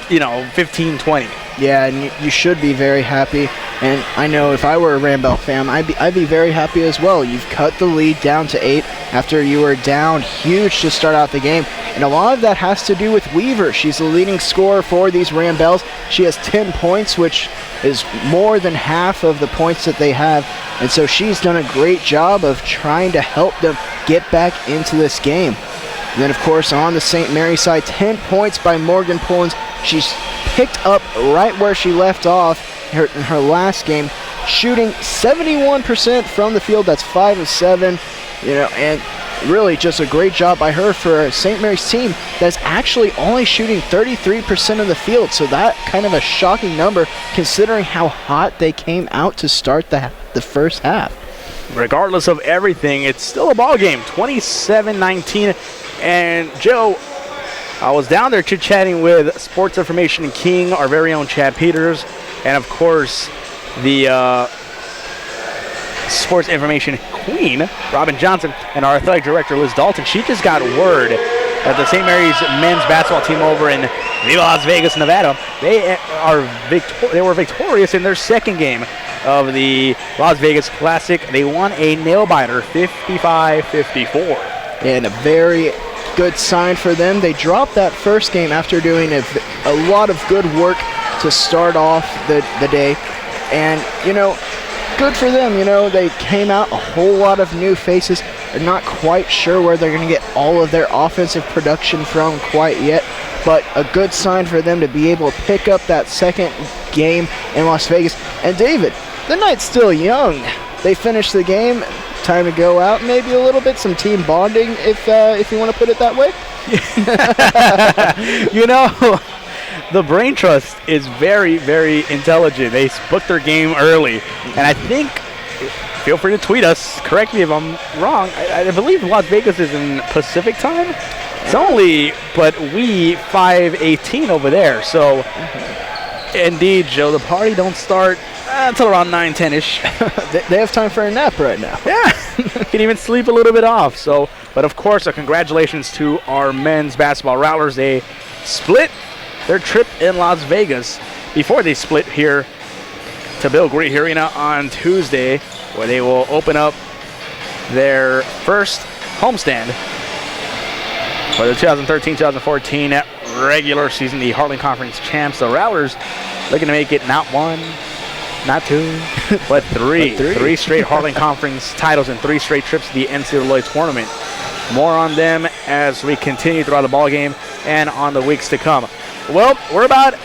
15, 20. Yeah, and you should be very happy. And I know if I were a Rambell fan, I'd be very happy as well. You've cut the lead down to 8 after you were down huge to start out the game. And a lot of that has to do with Weaver. She's the leading scorer for these Rambells. She has 10 points, which is more than half of the points that they have. And so she's done a great job of trying to help them get back into this game. And then, of course, on the St. Mary side, 10 points by Morgan Pullins. She's picked up right where she left off in her last game, shooting 71% from the field. That's 5 of 7, and really just a great job by her for a St. Mary's team that's actually only shooting 33% of the field. So that kind of a shocking number considering how hot they came out to start the first half. Regardless of everything, it's still a ball game, 27-19. And Joe, I was down there chit-chatting with Sports Information King, our very own Chad Peters, and of course the Sports Information Queen, Robin Johnson, and our athletic director, Liz Dalton. She just got word that the St. Mary's men's basketball team over in Las Vegas, Nevada, they were victorious in their second game of the Las Vegas Classic. They won a nail-biter, 55-54. And a very good sign for them. They dropped that first game after doing a lot of good work to start off the day. And, good for them. They came out a whole lot of new faces. They're not quite sure where they're going to get all of their offensive production from quite yet, but a good sign for them to be able to pick up that second game in Las Vegas. And David, the night's still young. They finished the game. Time to go out, maybe a little bit, some team bonding, if you want to put it that way. The Brain Trust is very, very intelligent. They booked their game early, and I think, feel free to tweet us, correct me if I'm wrong, I believe Las Vegas is in Pacific time. It's only, but we 5:18 over there, so indeed, Joe, the party don't start until around 9, 10-ish. They have time for a nap right now. Yeah, can even sleep a little bit off. So, but of course, congratulations to our men's basketball Rattlers. They split their trip in Las Vegas before they split here to Bill Greet Arena on Tuesday, where they will open up their first homestand for the 2013-2014 regular season, the Heartland Conference champs. The Rattlers looking to make it not 1, not 2, but 3. 3 straight Heartland Conference titles and 3 straight trips to the NCAA tournament. More on them as we continue throughout the ball game and on the weeks to come. Well, we're about a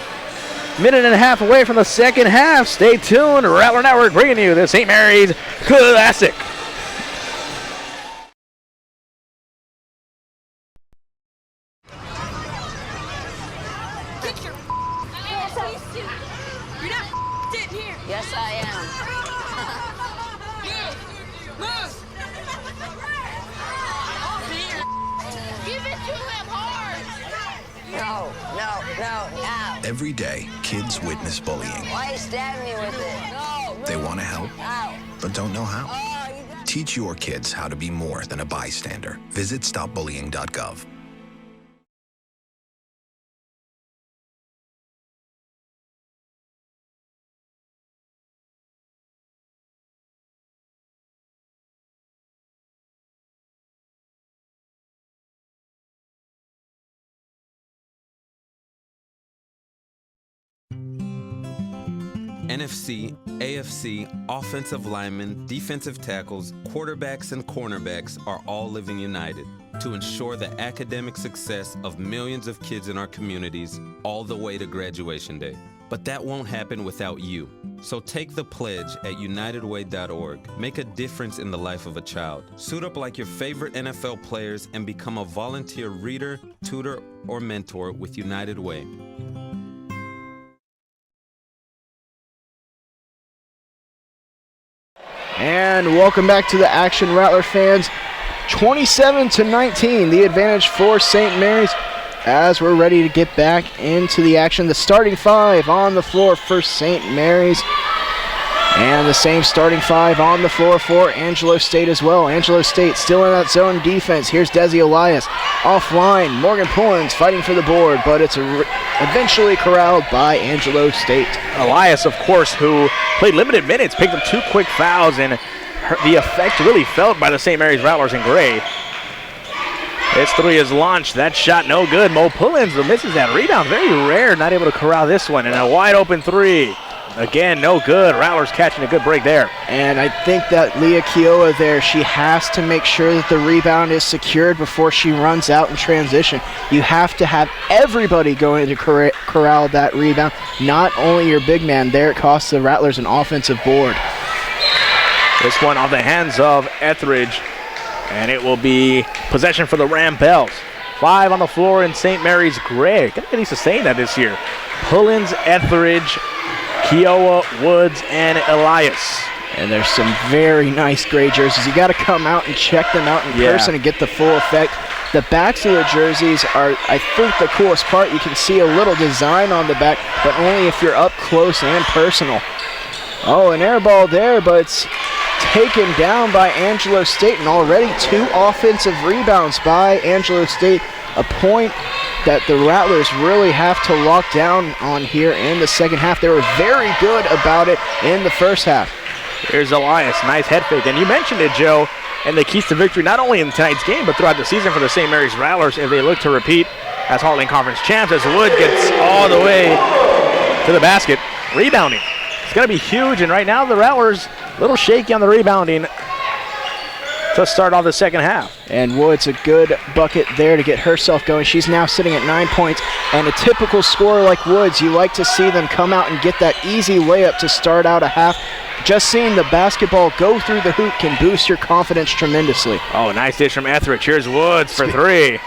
minute and a half away from the second half. Stay tuned. Rattler Network bringing you the St. Mary's Classic. Yes, I am. Give it to him hard. No. Every day, kids witness bullying. Why you stabbing me with it? No. They want to help, Ow. but don't know how. Oh, you got Teach your kids how to be more than a bystander. Visit stopbullying.gov. NFC, AFC, offensive linemen, defensive tackles, quarterbacks, and cornerbacks are all living united to ensure the academic success of millions of kids in our communities all the way to graduation day. But that won't happen without you. So take the pledge at unitedway.org. Make a difference in the life of a child. Suit up like your favorite NFL players and become a volunteer reader, tutor, or mentor with United Way. And welcome back to the action, Rattler fans. 27-19, the advantage for St. Mary's as we're ready to get back into the action. The starting five on the floor for St. Mary's. And the same starting five on the floor for Angelo State as well. Angelo State still in that zone defense. Here's Desi Elias offline. Morgan Pullins fighting for the board, but it's eventually corralled by Angelo State. Elias, of course, who played limited minutes, picked up 2 quick fouls, and the effect really felt by the St. Mary's Rattlers in gray. This three is launched. That shot no good. Mo Pullins misses that rebound. Very rare, not able to corral this one. And a wide open three. Again, no good. Rattlers catching a good break there. And I think that Leah Kiowa there, she has to make sure that the rebound is secured before she runs out in transition. You have to have everybody going to corral that rebound, not only your big man. There it costs the Rattlers an offensive board. This one on the hands of Etheridge, and it will be possession for the Ramblers. 5 on the floor in St. Mary's gray. Gonna get used to saying that this year. Pullins, Etheridge, Kiowa, Woods, and Elias. And there's some very nice gray jerseys. You got to come out and check them out in person and get the full effect. The backs of the jerseys are, I think, the coolest part. You can see a little design on the back, but only if you're up close and personal. Oh, an air ball there, but it's taken down by Angelo State, and already 2 offensive rebounds by Angelo State. A point that the Rattlers really have to lock down on here in the second half. They were very good about it in the first half. Here's Elias, nice head fake. And you mentioned it, Joe, and the keys to victory not only in tonight's game, but throughout the season for the St. Mary's Rattlers if they look to repeat as Heartland Conference champs, as Wood gets all the way to the basket. Rebounding. It's going to be huge, and right now the Rattlers a little shaky on the rebounding to start off the second half. And Woods, a good bucket there to get herself going. She's now sitting at 9 points, and a typical scorer like Woods, you like to see them come out and get that easy layup to start out a half. Just seeing the basketball go through the hoop can boost your confidence tremendously. Oh, nice dish from Etheridge. Here's Woods for 3.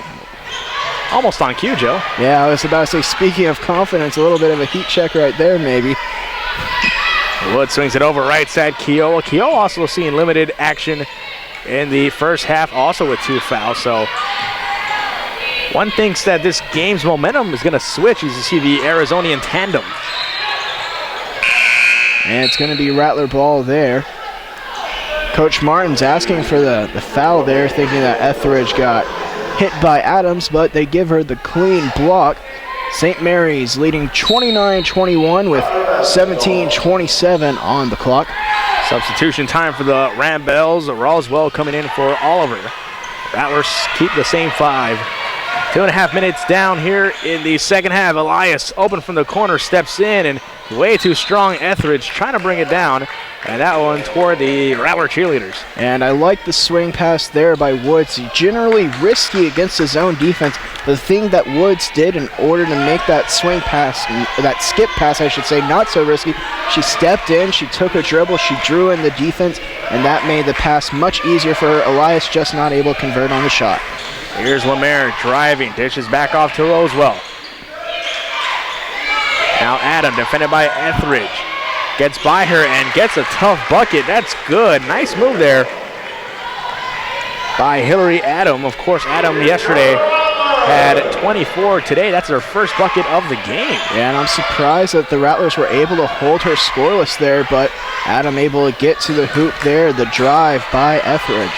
Almost on cue, Joe. Yeah, I was about to say, speaking of confidence, a little bit of a heat check right there, maybe. Wood swings it over right side. Kiowa. Kiowa also seeing limited action in the first half, also with 2 fouls. So one thinks that this game's momentum is going to switch as you see the Arizonian tandem. And it's going to be Rattler ball there. Coach Martin's asking for the foul there, thinking that Etheridge got hit by Adams, but they give her the clean block. St. Mary's leading 29-21 with 17:27 on the clock. Substitution time for the Ramblers. Roswell coming in for Oliver. Rattlers keep the same 5. 2.5 minutes down here in the second half. Elias open from the corner, steps in, and way too strong. Etheridge trying to bring it down, and that one toward the Rattler cheerleaders. And I like the swing pass there by Woods. Generally risky against his own defense. The thing that Woods did in order to make that swing pass, that skip pass I should say, not so risky, she stepped in, she took a dribble, she drew in the defense, and that made the pass much easier for her. Elias just not able to convert on the shot. Here's Lemaire driving, dishes back off to Roswell. Now Adam, defended by Etheridge. Gets by her and gets a tough bucket. That's good. Nice move there by Hillary Adam. Of course, Adam yesterday had 24. Today, that's her first bucket of the game. Yeah, and I'm surprised that the Rattlers were able to hold her scoreless there, but Adam able to get to the hoop there. The drive by Etheridge.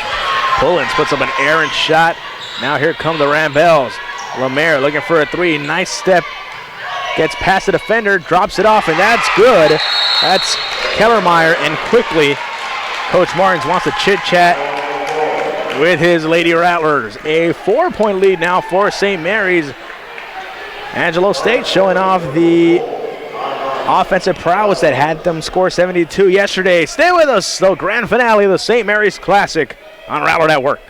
Pullins puts up an errant shot. Now here come the Ramblers. Lemaire looking for a 3. Nice step. Gets past the defender, drops it off, and that's good. That's Kellermeyer, and quickly Coach Martins wants to chit-chat with his Lady Rattlers. A 4-point lead now for St. Mary's. Angelo State showing off the offensive prowess that had them score 72 yesterday. Stay with us, the grand finale of the St. Mary's Classic on Rattler Network.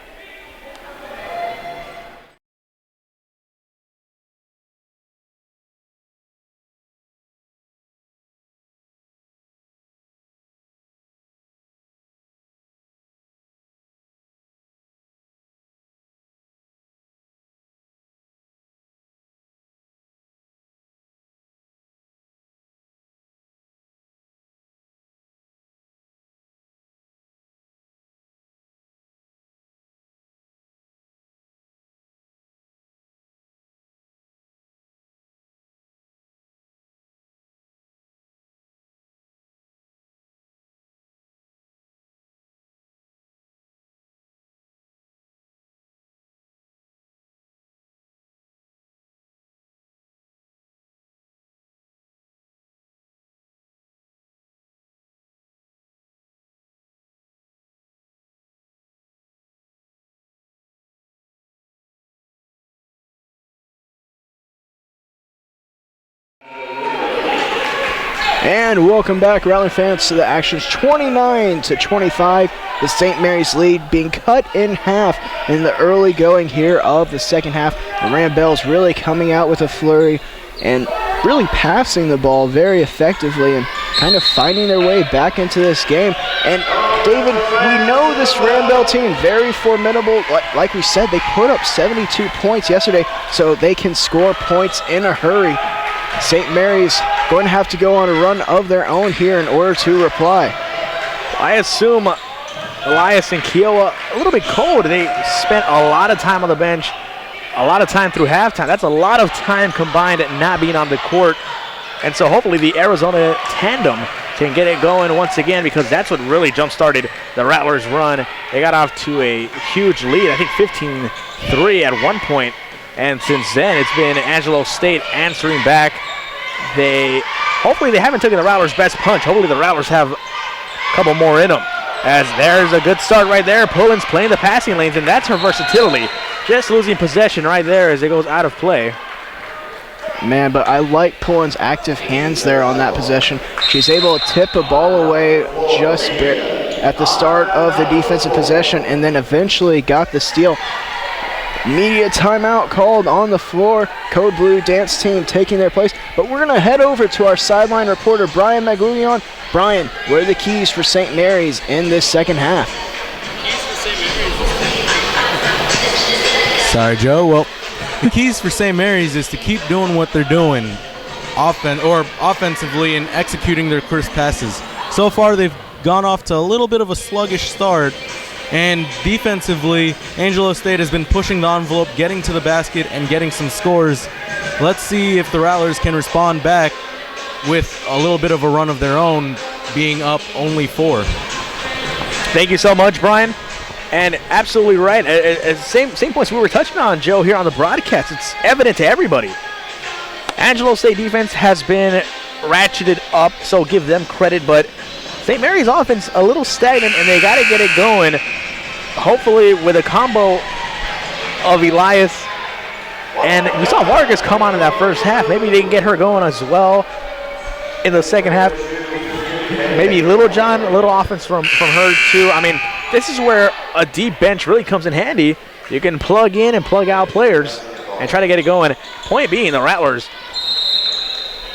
And welcome back, Rattler fans, to the actions. 29-25, the St. Mary's lead being cut in half in the early going here of the second half. The Rambells really coming out with a flurry and really passing the ball very effectively and kind of finding their way back into this game. And David, we know this Rambell team, very formidable. Like we said, they put up 72 points yesterday, so they can score points in a hurry. St. Mary's going to have to go on a run of their own here in order to reply. I assume Elias and Kiowa a little bit cold. They spent a lot of time on the bench, a lot of time through halftime. That's a lot of time combined at not being on the court. And so hopefully the Arizona tandem can get it going once again, because that's what really jump-started the Rattlers' run. They got off to a huge lead, I think 15-3 at one point. And since then, it's been Angelo State answering back. Hopefully they haven't taken the Rattlers' best punch. Hopefully the Rattlers have a couple more in them. As there's a good start right there. Pullen's playing the passing lanes, and that's her versatility. Just losing possession right there as it goes out of play. Man, but I like Pullen's active hands there on that possession. She's able to tip a ball away just at the start of the defensive possession and then eventually got the steal. Media timeout called on the floor. Code Blue dance team taking their place. But we're going to head over to our sideline reporter, Brian Magulion. Brian, what are the keys for St. Mary's in this second half? Sorry, Joe. Well, the keys for St. Mary's is to keep doing what they're doing offensively and executing their crisp passes. So far, they've gone off to a little bit of a sluggish start. And defensively, Angelo State has been pushing the envelope, getting to the basket, and getting some scores. Let's see if the Rattlers can respond back with a little bit of a run of their own, being up only 4. Thank you so much, Brian. And absolutely right. Same points we were touching on, Joe, here on the broadcast. It's evident to everybody. Angelo State defense has been ratcheted up, so give them credit, but St. Mary's offense a little stagnant, and they got to get it going. Hopefully with a combo of Elias, and we saw Vargas come on in that first half. Maybe they can get her going as well in the second half. Maybe Little John, a little offense from her too. I mean, this is where a deep bench really comes in handy. You can plug in and plug out players and try to get it going. Point being, the Rattlers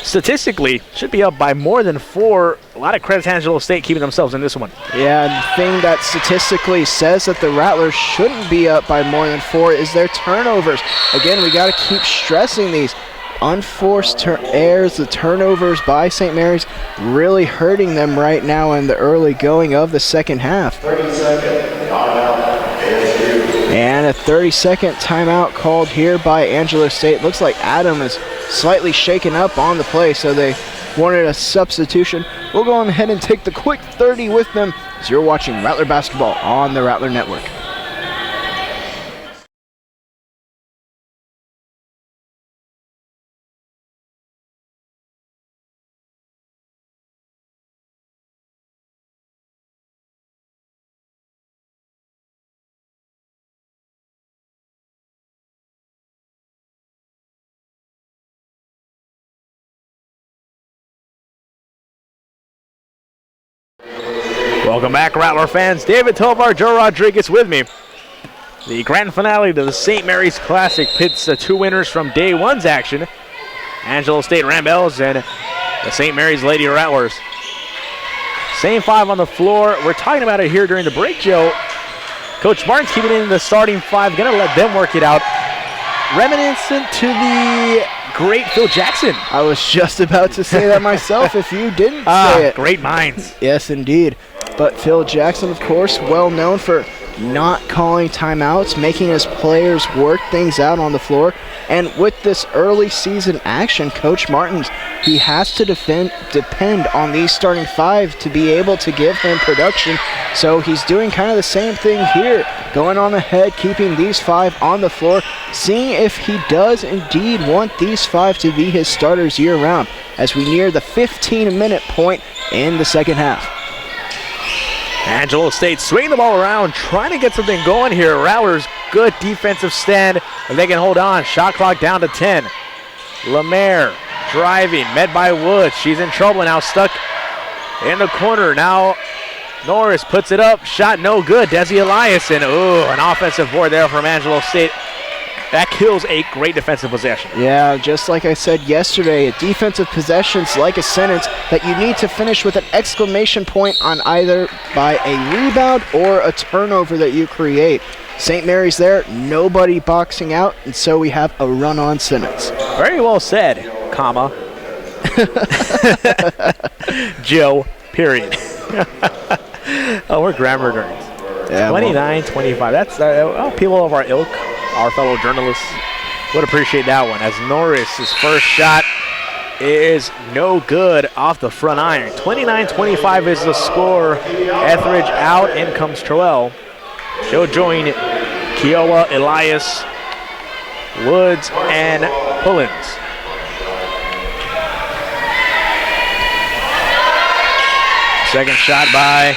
statistically should be up by more than 4. A lot of credit to Angelo State keeping themselves in this one. Yeah, and the thing that statistically says that the Rattlers shouldn't be up by more than 4 is their turnovers. Again, we got to keep stressing these unforced errors, the turnovers by St. Mary's, really hurting them right now in the early going of the second half. And a 30-second timeout called here by Angelo State. Looks like Adam is slightly shaken up on the play, so they wanted a substitution. We'll go on ahead and take the quick 30 with them as you're watching Rattler Basketball on the Rattler Network. Welcome back, Rattler fans. David Tovar, Joe Rodriguez with me. The grand finale to the St. Mary's Classic pits the two winners from day one's action, Angelo State Ramblers and the St. Mary's Lady Rattlers. Same five on the floor. We're talking about it here during the break, Joe. Coach Martin's keeping it in the starting five, gonna let them work it out. Reminiscent to the great Phil Jackson. I was just about to say that myself if you didn't say it. Great minds. Yes, indeed. But Phil Jackson, of course, well known for not calling timeouts, making his players work things out on the floor. And with this early season action, Coach Martin's, he has to depend on these starting five to be able to give him production. So he's doing kind of the same thing here, going on ahead, keeping these five on the floor, seeing if he does indeed want these five to be his starters year-round as we near the 15-minute point in the second half. Angelo State swinging the ball around, trying to get something going here. Rattlers, good defensive stand, and they can hold on. Shot clock down to 10. Lemaire driving, met by Woods. She's in trouble now, stuck in the corner. Now Norris puts it up, shot no good. Desi Eliason, an offensive board there from Angelo State. That kills a great defensive possession. Yeah, just like I said yesterday, defensive possessions like a sentence that you need to finish with an exclamation point on either by a rebound or a turnover that you create. St. Mary's there, nobody boxing out, and so we have a run-on sentence. Very well said, comma. Joe, period. Oh, we're grammar nerds. Yeah, 29-25. That's people of our ilk. Our fellow journalists would appreciate that one, as Norris's first shot is no good off the front iron. 29-25 is the score. Etheridge out, in comes Troell. She'll join Kiowa, Elias, Woods, and Pullins. Second shot by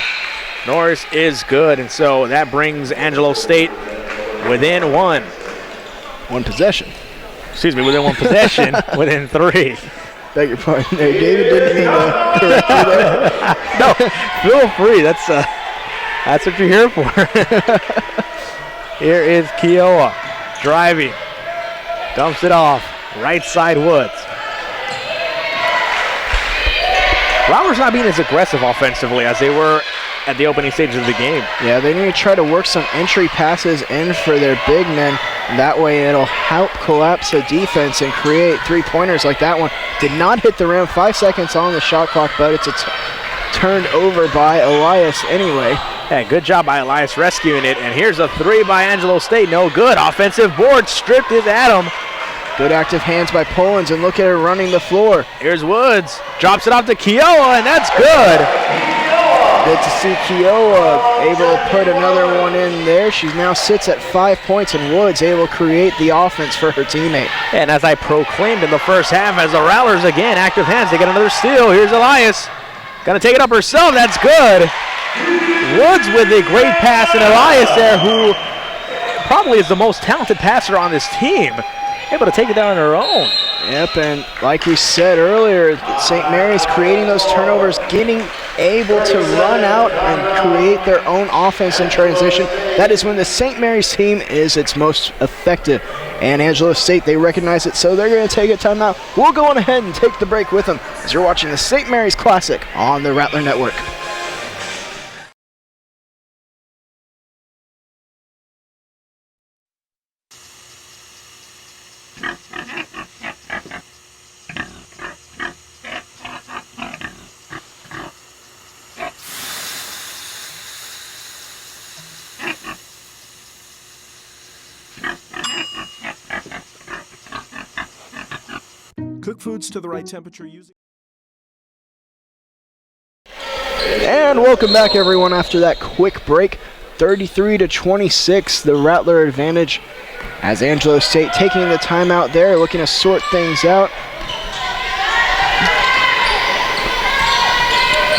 Norris is good, and so that brings Angelo State within one. One possession. Excuse me, within one possession, within three. Beg your pardon there, David. Didn't mean to correct you there. No, feel free. That's what you're here for. Here is Kiowa driving. Dumps it off. Right side Woods. Roberts not being as aggressive offensively as they were at the opening stages of the game. Yeah, they need to try to work some entry passes in for their big men. That way it'll help collapse the defense and create three-pointers like that one. Did not hit the rim. 5 seconds on the shot clock, but it's turned over by Elias anyway. Yeah, good job by Elias rescuing it. And here's a three by Angelo State. No good. Offensive board stripped is Adam. Good active hands by Pullins, and look at her running the floor. Here's Woods. Drops it off to Kiowa, and that's good. Good to see Kiowa able to put another one in there. She now sits at 5 points, and Woods able to create the offense for her teammate. And as I proclaimed in the first half, as the Rattlers again, active hands, they get another steal. Here's Elias. Gonna take it up herself, that's good. Woods with a great pass, and Elias there, who probably is the most talented passer on this team, able to take it down on her own. Yep, and like we said earlier, St. Mary's creating those turnovers, getting able to run out and create their own offense in transition. That is when the St. Mary's team is its most effective. And Angelo State, they recognize it, so they're going to take a timeout. We'll go on ahead and take the break with them as you're watching the St. Mary's Classic on the Rattler Network. Cook foods to the right temperature using... And welcome back, everyone, after that quick break. 33-26, the Rattler advantage as Angelo State taking the timeout there, looking to sort things out.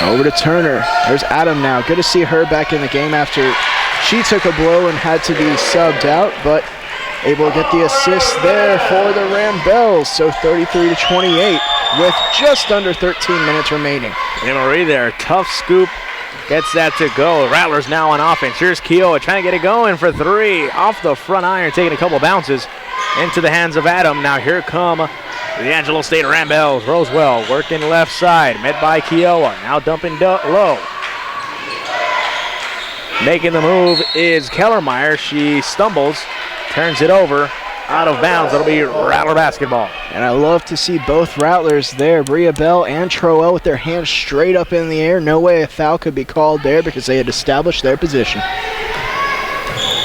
Over to Turner. There's Adam now. Good to see her back in the game after she took a blow and had to be subbed out, but able to get the assist there for the Ramblers. So 33-28 with just under 13 minutes remaining. And Marie there, tough scoop Gets that to go. Rattlers now on offense. Here's Keough trying to get it going for three. Off the front iron, taking a couple bounces into the hands of Adam. Now here come the Angelo State Ramblers. Rosewell working left side. Met by Keough. Now dumping low. Making the move is Kellermeyer. She stumbles, turns it over, out of bounds. That'll be Rattler basketball. And I love to see both Rattlers there, Bria Bell and Troel, with their hands straight up in the air. No way a foul could be called there because they had established their position.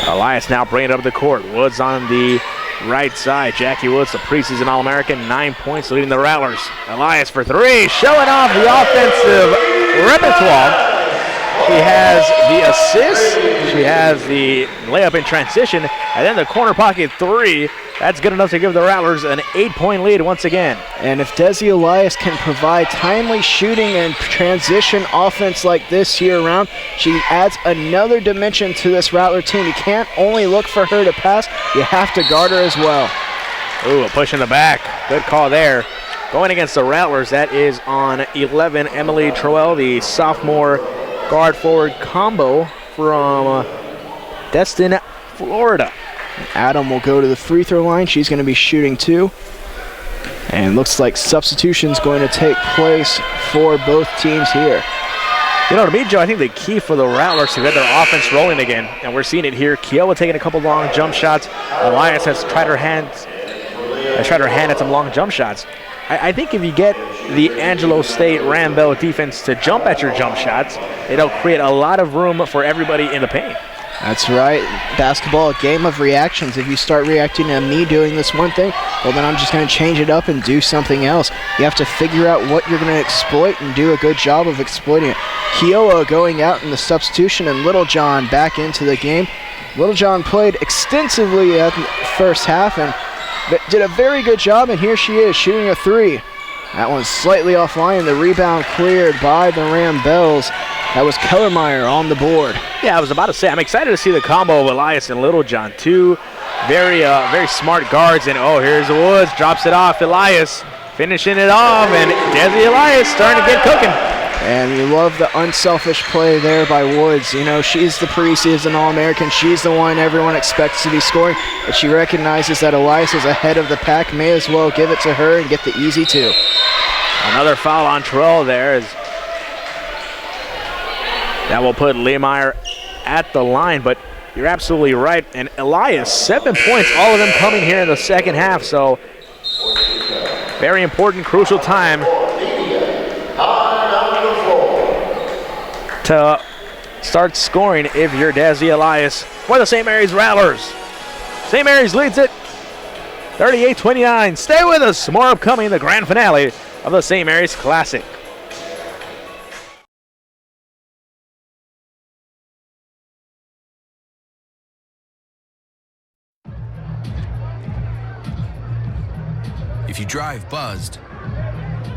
Elias now bringing it up the court. Woods on the right side. Jackie Woods, the preseason All-American, 9 points leading the Rattlers. Elias for three, showing off the offensive repertoire. She has the assist, she has the layup in transition, and then the corner pocket three. That's good enough to give the Rattlers an 8-point lead once again. And if Desi Elias can provide timely shooting and transition offense like this year-round, she adds another dimension to this Rattler team. You can't only look for her to pass, you have to guard her as well. Ooh, a push in the back. Good call there. Going against the Rattlers, that is on 11, Emily Troel, the sophomore guard-forward combo from Destin, Florida. Adam will go to the free throw line. She's going to be shooting two. And looks like substitution's going to take place for both teams here. You know, to me, Joe, I think the key for the Rattlers to get their offense rolling again, and we're seeing it here, Keough taking a couple long jump shots. Elias has tried her hand at some long jump shots. I think if you get the Angelo State Rambo defense to jump at your jump shots, it'll create a lot of room for everybody in the paint. That's right. Basketball, a game of reactions. If you start reacting to me doing this one thing, well, then I'm just going to change it up and do something else. You have to figure out what you're going to exploit and do a good job of exploiting it. Keough going out in the substitution and Littlejohn back into the game. Littlejohn played extensively at the first half and did a very good job, and here she is shooting a three. That one's slightly offline. The rebound cleared by the Ramblers. That was Kellermeyer on the board. Yeah, I was about to say, I'm excited to see the combo of Elias and Littlejohn. Two very smart guards, and oh, here's Woods, drops it off. Elias finishing it off, and Desi Elias starting to get cooking. And you love the unselfish play there by Woods. You know, she's the preseason All-American. She's the one everyone expects to be scoring. But she recognizes that Elias is ahead of the pack. May as well give it to her and get the easy two. Another foul on Terrell there. That will put Lehmeyer at the line. But you're absolutely right. And Elias, 7 points, all of them coming here in the second half. So very important, crucial time to start scoring if you're Desi Elias for the St. Mary's Rattlers. St. Mary's leads it 38-29. Stay with us. More upcoming, the grand finale of the St. Mary's Classic. If you drive buzzed,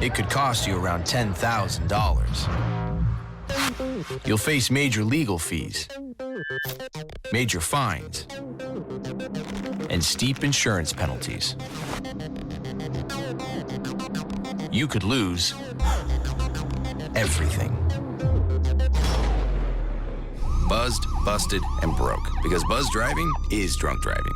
it could cost you around $10,000. You'll face major legal fees, major fines, and steep insurance penalties. You could lose everything. Buzzed, busted, and broke. Because buzz driving is drunk driving.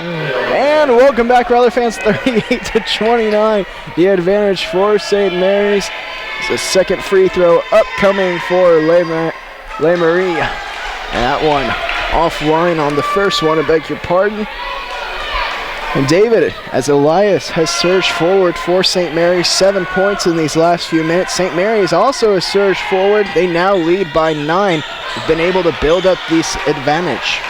And welcome back, Rattler fans. 38-29. The advantage for St. Mary's. It's a second free throw upcoming for Le Marie. And that one offline on the first one, I beg your pardon. And David, as Elias has surged forward for St. Mary's, 7 points in these last few minutes. St. Mary's also has surged forward. They now lead by 9. They've been able to build up this advantage.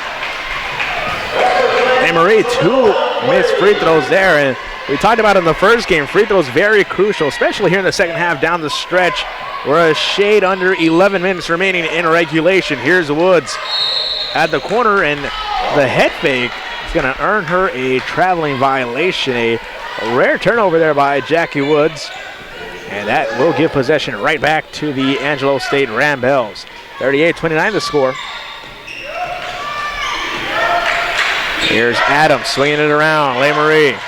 Marie, 2 missed free throws there, and we talked about in the first game, free throws very crucial, especially here in the second half down the stretch. We're a shade under 11 minutes remaining in regulation. Here's Woods at the corner, and the head fake is going to earn her a traveling violation. A rare turnover there by Jackie Woods. And that will give possession right back to the Angelo State Ramblers. 38-29 the score. Here's Adams swinging it around. LeMarie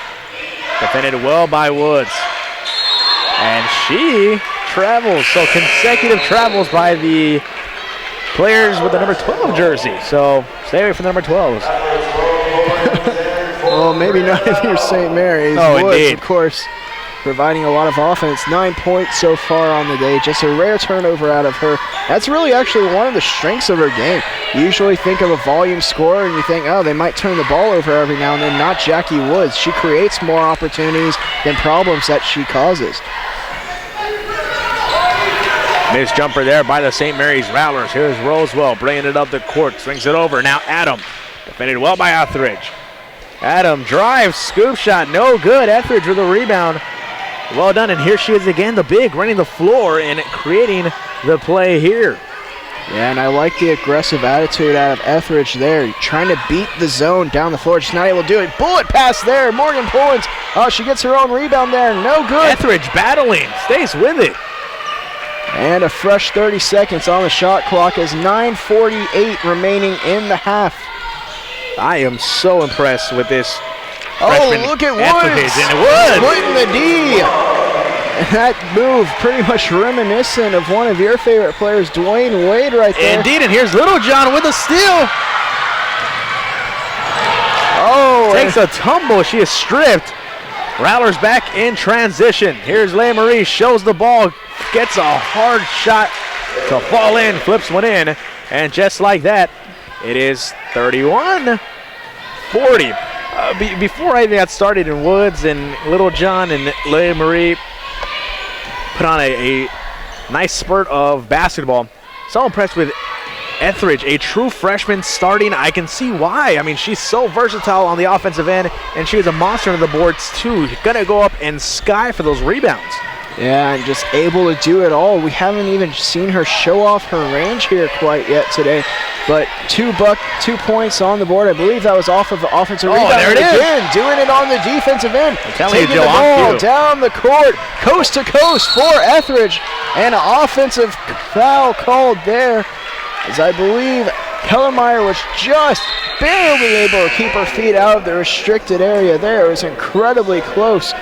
defended well by Woods. And she travels. So consecutive travels by the players with the number 12 jersey. So stay away from the number 12s. Well, maybe not if you're St. Mary's. Oh, Woods, indeed. of course, providing a lot of offense. 9 points so far on the day. Just a rare turnover out of her. That's really actually one of the strengths of her game. You usually think of a volume scorer and you think, oh, they might turn the ball over every now and then. Not Jackie Woods. She creates more opportunities than problems that she causes. Missed jumper there by the St. Mary's Rattlers. Here's Rosewell bringing it up the court. Swings it over. Now Adam. Defended well by Etheridge. Adam drives. Scoop shot. No good. Etheridge with a rebound. Well done. And here she is again, the big, running the floor and creating the play here. Yeah, and I like the aggressive attitude out of Etheridge there. Trying to beat the zone down the floor. Just not able to do it. Bullet pass there. Morgan Pullins. Oh, she gets her own rebound there. No good. Etheridge battling. Stays with it. And a fresh 30 seconds on the shot clock as 9:48 remaining in the half. I am so impressed with this. Oh, freshman look at Etheridge, Woods. and Woods Putting the D. That move pretty much reminiscent of one of your favorite players, Dwayne Wade, right there. Indeed, and here's Littlejohn with a steal. Oh, Takes a tumble. She is stripped. Rattlers back in transition. Here's LeMarie. Shows the ball. Gets a hard shot to fall in. Flips one in. And just like that, it is 31-40. Before I got started in Woods and Littlejohn and LeMarie put on a nice spurt of basketball. So impressed with Etheridge, a true freshman starting. I can see why. I mean, she's so versatile on the offensive end, and she is a monster on the boards too. Gonna go up and sky for those rebounds. yeah, and just able to do it all. We haven't even seen her show off her range here quite yet today. But 2 points on the board. I believe that was off of the offensive rebound. There it is. Again, doing it on the defensive end. telling you, Taking Joe, the on ball cue. down the court, coast to coast for Etheridge. And an offensive foul called there, as I believe Kellermeyer was just barely able to keep her feet out of the restricted area there. It was incredibly close.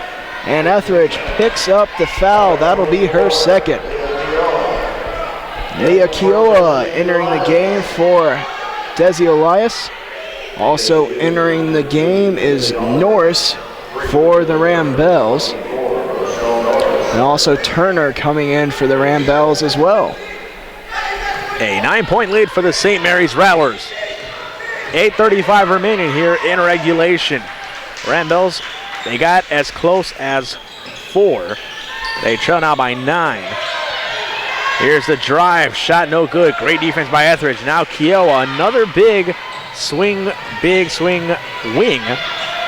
And Etheridge picks up the foul. That'll be her second. Leah Kioa entering the game for Desi Elias. Also entering the game is Norris for the Ramblers. And also Turner coming in for the Ramblers as well. A 9-point lead for the St. Mary's Rattlers. 8:35 remaining here in regulation. Ramblers, they got as close as 4. They trail now by 9. Here's the drive, shot no good. Great defense by Etheridge. Now Kiowa, another big swing wing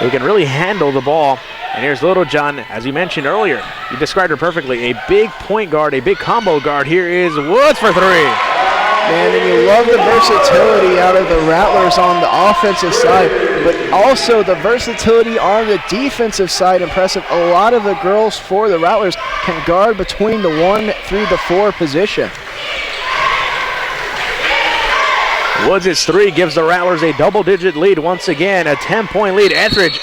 who can really handle the ball. And here's Littlejohn, as you mentioned earlier. You described her perfectly. A big point guard, a big combo guard. Here is Woods for 3. Man, and you love the versatility out of the Rattlers on the offensive side, but also the versatility on the defensive side. Impressive. A lot of the girls for the Rattlers can guard between the 1 through the 4 position. Woods' 3 gives the Rattlers a double-digit lead once again. A 10-point lead. Etheridge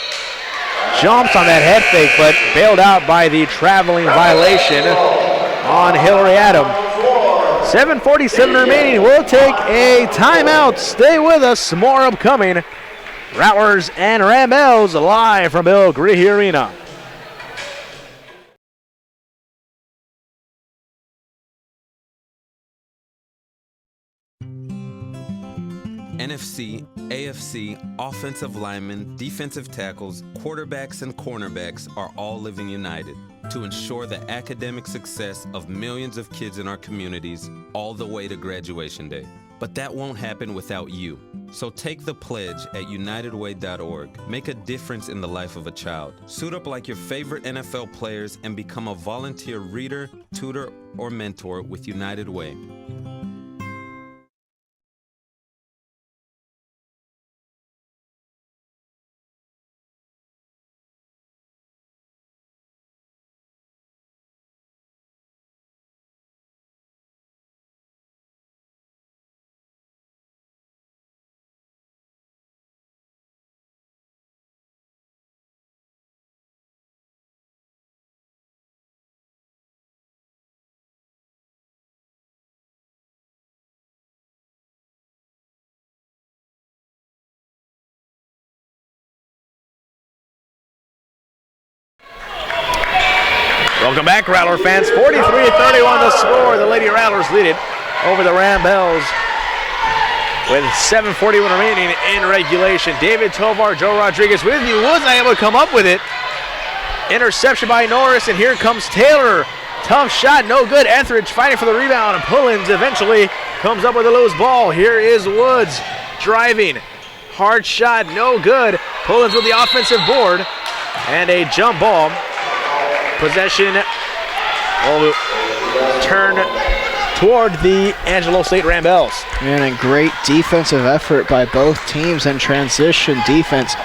jumps on that head fake, but bailed out by the traveling violation on Hillary Adam. 7:47 remaining. We'll take a timeout. Stay with us. More upcoming. Rattlers and Ramblers live from Bill Griehy Arena. NFC, AFC, offensive linemen, defensive tackles, quarterbacks, and cornerbacks are all living united to ensure the academic success of millions of kids in our communities all the way to graduation day. But that won't happen without you. So take the pledge at unitedway.org. Make a difference in the life of a child. Suit up like your favorite NFL players and become a volunteer reader, tutor, or mentor with United Way. Welcome back, Rattler fans. 43-31 the score. The Lady Rattlers lead it over the Rambles with 7:41 remaining in regulation. David Tovar, Joe Rodriguez with you. Woods not able to come up with it. Interception by Norris, and here comes Taylor. Tough shot, no good. Etheridge fighting for the rebound, and Pullins eventually comes up with a loose ball. Here is Woods driving. Hard shot, no good. Pullins with the offensive board, and a jump ball. Possession will turn toward the Angelo State Rambles. Man, and great defensive effort by both teams and transition defense.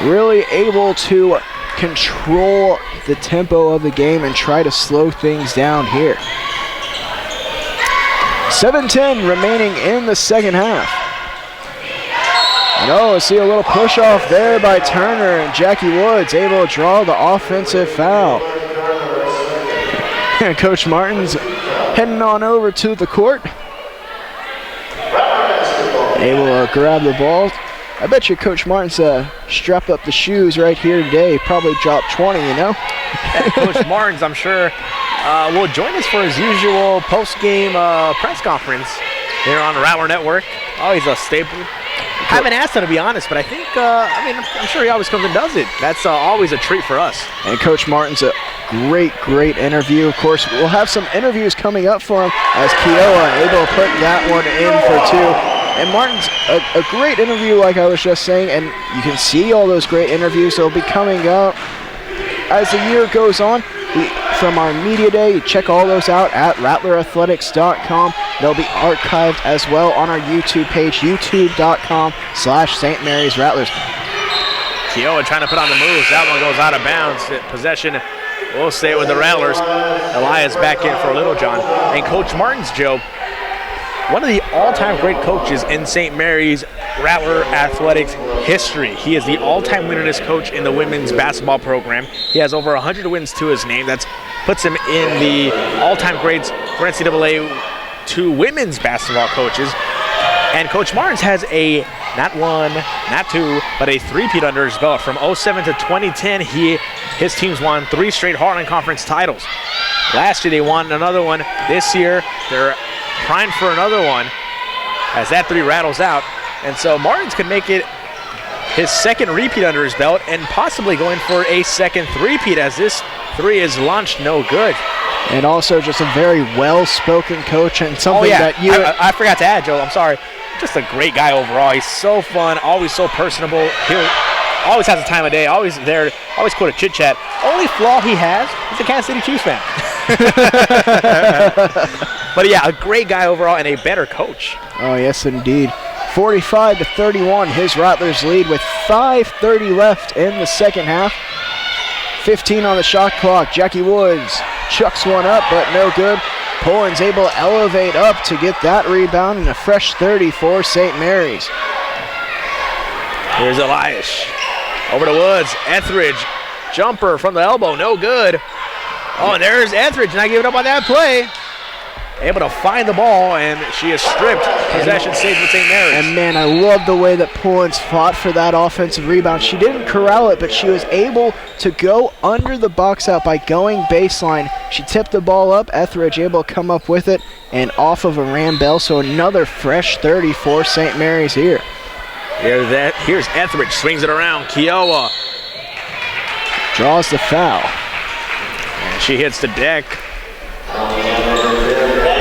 Really able to control the tempo of the game and try to slow things down here. 7:10 remaining in the second half. And see a little push off there by Turner, and Jackie Woods able to draw the offensive foul. And Coach Martin's heading on over to the court. Able to grab the ball. I bet you Coach Martin's strapped up the shoes right here today. Probably dropped 20, you know? And Coach Martin's, I'm sure, will join us for his usual post-game press conference here on the Rattler Network. Always a staple. I haven't asked him, to be honest, but I think, I'm sure he always comes and does it. That's always a treat for us. And Coach Martin's a great interview. Of course, we'll have some interviews coming up for him as Kiowa able to put that one in for two. And Martin's a great interview, like I was just saying, and you can see all those great interviews that will be coming up as the year goes on. From our media day, check all those out at rattlerathletics.com. They'll be archived as well on our YouTube page, youtube.com/St. Mary's Rattlers. Kiowa trying to put on the moves. That one goes out of bounds. Possession will stay with the Rattlers. Elias back in for Little John. And Coach Martin's, Joe, one of the all-time great coaches in St. Mary's Rattler athletics history. He is the all-time winningest coach in the women's basketball program. He has over 100 wins to his name. That puts him in the all-time greats for NCAA 2 women's basketball coaches. And Coach Martins has a, not one, not two, but a three-peat under his belt. From 07 to 2010, his teams won 3 straight Heartland Conference titles. Last year they won another one. This year they're primed for another one as that 3 rattles out. And so Martins could make it his second repeat under his belt and possibly going for a second three-peat as this 3 is launched no good. And also just a very well-spoken coach and something that you... I forgot to add, Joe, I'm sorry. Just a great guy overall. He's so fun, always so personable. He always has a time of day, always there, always quote a chit-chat. Only flaw he has is a Kansas City Chiefs fan. But yeah, a great guy overall and a better coach. Oh, yes, indeed. 45-31, his Rattlers lead with 5:30 left in the second half. 15 on the shot clock. Jackie Woods chucks one up, but no good. Pullins able to elevate up to get that rebound and a fresh 30 for St. Mary's. Here's Elias. Over to Woods. Etheridge. Jumper from the elbow. No good. Oh, and there's Etheridge not giving up on that play. Able to find the ball, and she is stripped. Possession stays with St. Mary's. And man, I love the way that Pullins fought for that offensive rebound. She didn't corral it, but she was able to go under the box out by going baseline. She tipped the ball up. Etheridge able to come up with it and off of a Rambell. So another fresh 30 for St. Mary's here. Here's Etheridge, swings it around. Kiowa draws the foul. And she hits the deck.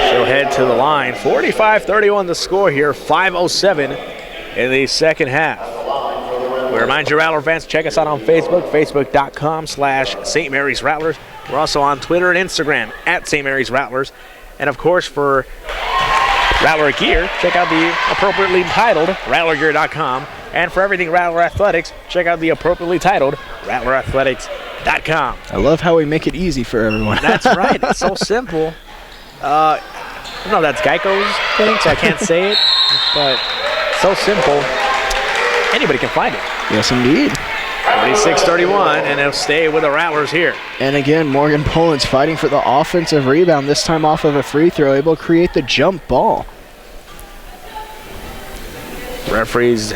She'll will head to the line. 45-31 the score here, 5:07 in the second half. We remind you, Rattler fans, check us out on Facebook, facebook.com/St. Mary's Rattlers. We're also on Twitter and Instagram at St. Mary's Rattlers. And of course, for Rattler gear, check out the appropriately titled rattlergear.com. And for everything Rattler Athletics, check out the appropriately titled rattlerathletics.com. I love how we make it easy for everyone. That's right. It's so simple. I don't know if that's Geico's thing, so I can't say it. But so simple. Anybody can find it. Yes, indeed. 46-31, and they'll stay with the Rattlers here. And again, Morgan Poland's fighting for the offensive rebound, this time off of a free throw, able to create the jump ball. Referees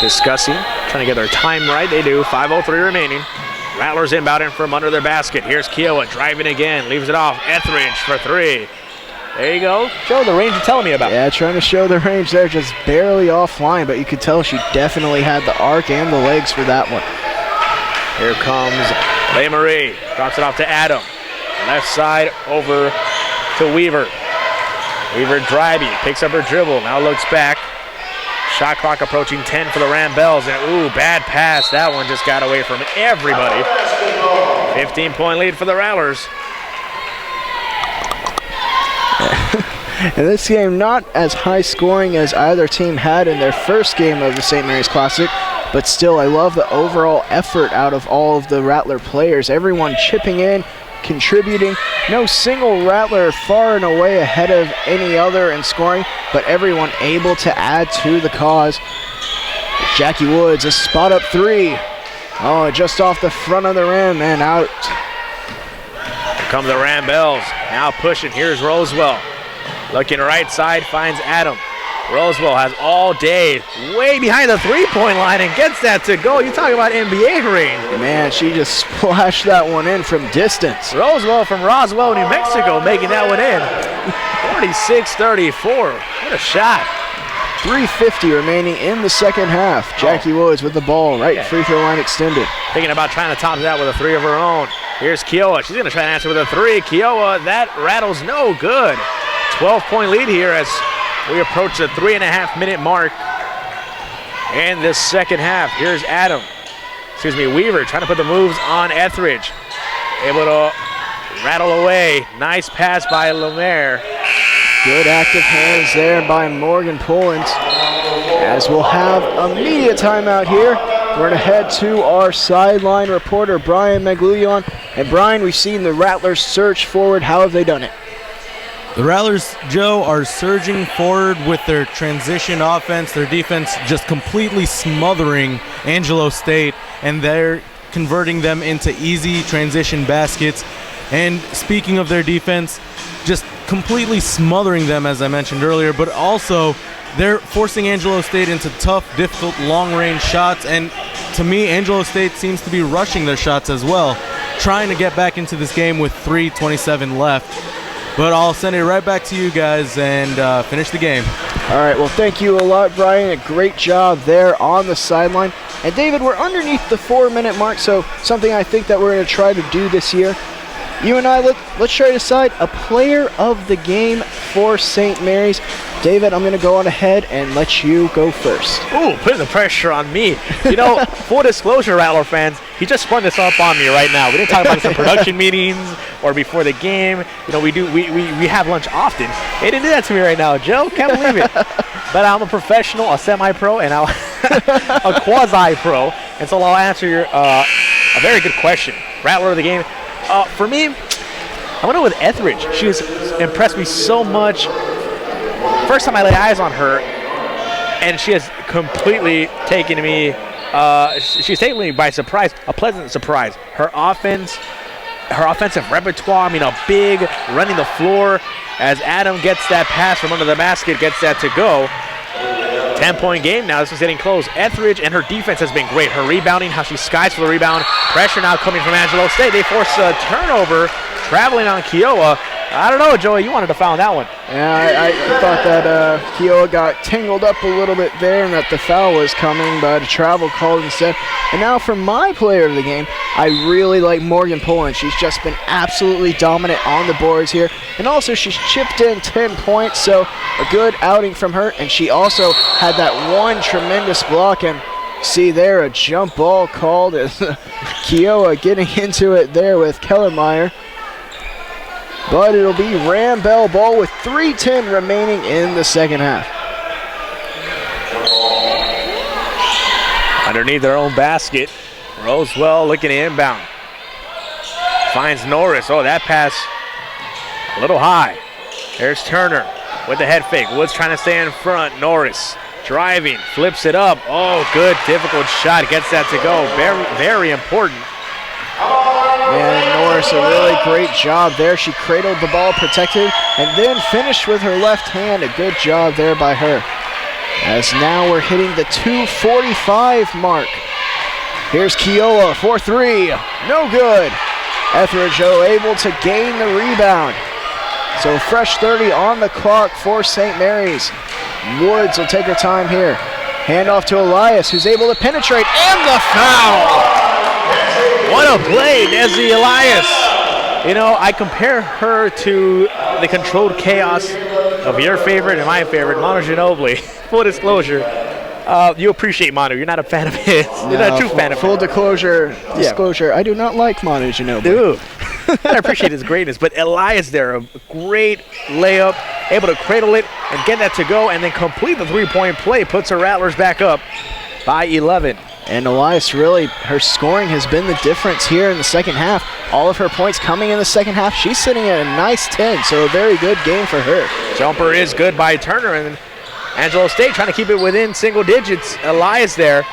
discussing, trying to get their time right. They do. 5:03 remaining. Rattlers inbounding from under their basket. Here's Kiowa driving again, leaves it off. Etheridge for three. There you go. Show the range you're telling me about. Yeah, trying to show the range there, just barely offline, but you could tell she definitely had the arc and the legs for that one. Here comes LeMarie. Drops it off to Adam. Left side over to Weaver. Weaver driving, picks up her dribble, now looks back. Shot clock approaching 10 for the Ramblers, and ooh, bad pass. That one just got away from everybody. 15-point lead for the Rattlers. And this game not as high scoring as either team had in their first game of the St. Mary's Classic, but still I love the overall effort out of all of the Rattler players. Everyone chipping in, contributing. No single Rattler far and away ahead of any other in scoring, but everyone able to add to the cause. Jackie Woods, a spot up three. Oh, just off the front of the rim and out. Here come the Ramblers. Now pushing. Here's Rosewell. Looking right side, finds Adam. Rosewell has all day, way behind the three-point line, and gets that to go. You talking about NBA range. Man, she just splashed that one in from distance. Rosewell from Roswell, New Mexico, making that one in. 46-34. What a shot. 3:50 remaining in the second half. Jackie Woods with the ball, right free throw line extended. Thinking about trying to top that with a three of her own. Here's Kiowa. She's going to try and answer with a three. Kiowa, that rattles no good. 12-point lead here as we approach the 3.5-minute mark in this second half. Here's Weaver trying to put the moves on Etheridge. Able to rattle away. Nice pass by Lemaire. Good active hands there by Morgan Poland. As we'll have a media timeout here. We're going to head to our sideline reporter, Brian Maglion. And Brian, we've seen the Rattlers surge forward. How have they done it? The Rattlers, Joe, are surging forward with their transition offense, their defense just completely smothering Angelo State, and they're converting them into easy transition baskets. And speaking of their defense, just completely smothering them, as I mentioned earlier, but also they're forcing Angelo State into tough, difficult, long-range shots, and to me, Angelo State seems to be rushing their shots as well, trying to get back into this game with 3:27 left. But I'll send it right back to you guys and finish the game. All right, well, thank you a lot, Brian. A great job there on the sideline. And David, we're underneath the 4-minute mark, so something I think that we're going to try to do this year. You and I, let's try to decide a player of the game for St. Mary's. David, I'm going to go on ahead and let you go first. Ooh, putting the pressure on me. You know, full disclosure, Rattler fans, he just spun this up on me right now. We didn't talk about this in production meetings or before the game. You know, we have lunch often. He didn't do that to me right now, Joe. Can't believe it. But I'm a professional, a semi-pro, and a quasi-pro. And so I'll answer your a very good question. Rattler of the game. For me, I'm going to go with Etheridge. She has impressed me so much. First time I laid eyes on her, and she has completely taken me, she's taken me by surprise, a pleasant surprise. Her offensive repertoire, I mean, a big running the floor as Adam gets that pass from under the basket, gets that to go. 10-point game now. This is getting close. Etheridge and her defense has been great. Her rebounding, how she skies for the rebound. Pressure now coming from Angelo State. They force a turnover, traveling on Kiowa. I don't know, Joey. You wanted to foul on that one. Yeah, I thought that Keough got tangled up a little bit there and that the foul was coming, but a travel called instead. And now for my player of the game, I really like Morgan Pullen. She's just been absolutely dominant on the boards here. And also she's chipped in 10 points, so a good outing from her. And she also had that one tremendous block. And see there, a jump ball called. Keough getting into it there with Kellermeyer. But it'll be Rambell ball with 3:10 remaining in the second half. Underneath their own basket, Rosewell looking to inbound. Finds Norris. Oh, that pass a little high. There's Turner with the head fake. Woods trying to stay in front. Norris driving, flips it up. Oh, good, difficult shot. Gets that to go. Very, very important. And Norris, a really great job there. She cradled the ball, protected, and then finished with her left hand. A good job there by her. As now we're hitting the 2:45 mark. Here's Keough for three. No good. Etheridge able to gain the rebound. So fresh 30 on the clock for St. Mary's. Woods will take her time here. Hand off to Elias, who's able to penetrate, and the foul! What a play, Nessie Elias. You know, I compare her to the controlled chaos of your favorite and my favorite, Manu Ginobili. Full disclosure, you appreciate Manu. You're not a fan of his. You're not a true fan of him. Full disclosure, I do not like Manu Ginobili. Dude, I appreciate his greatness, but Elias there, a great layup, able to cradle it and get that to go and then complete the three-point play, puts her Rattlers back up by 11. And Elias, really, her scoring has been the difference here in the second half. All of her points coming in the second half. She's sitting at a nice 10, so a very good game for her. Jumper is good by Turner, and Angelo State trying to keep it within single digits. Elias there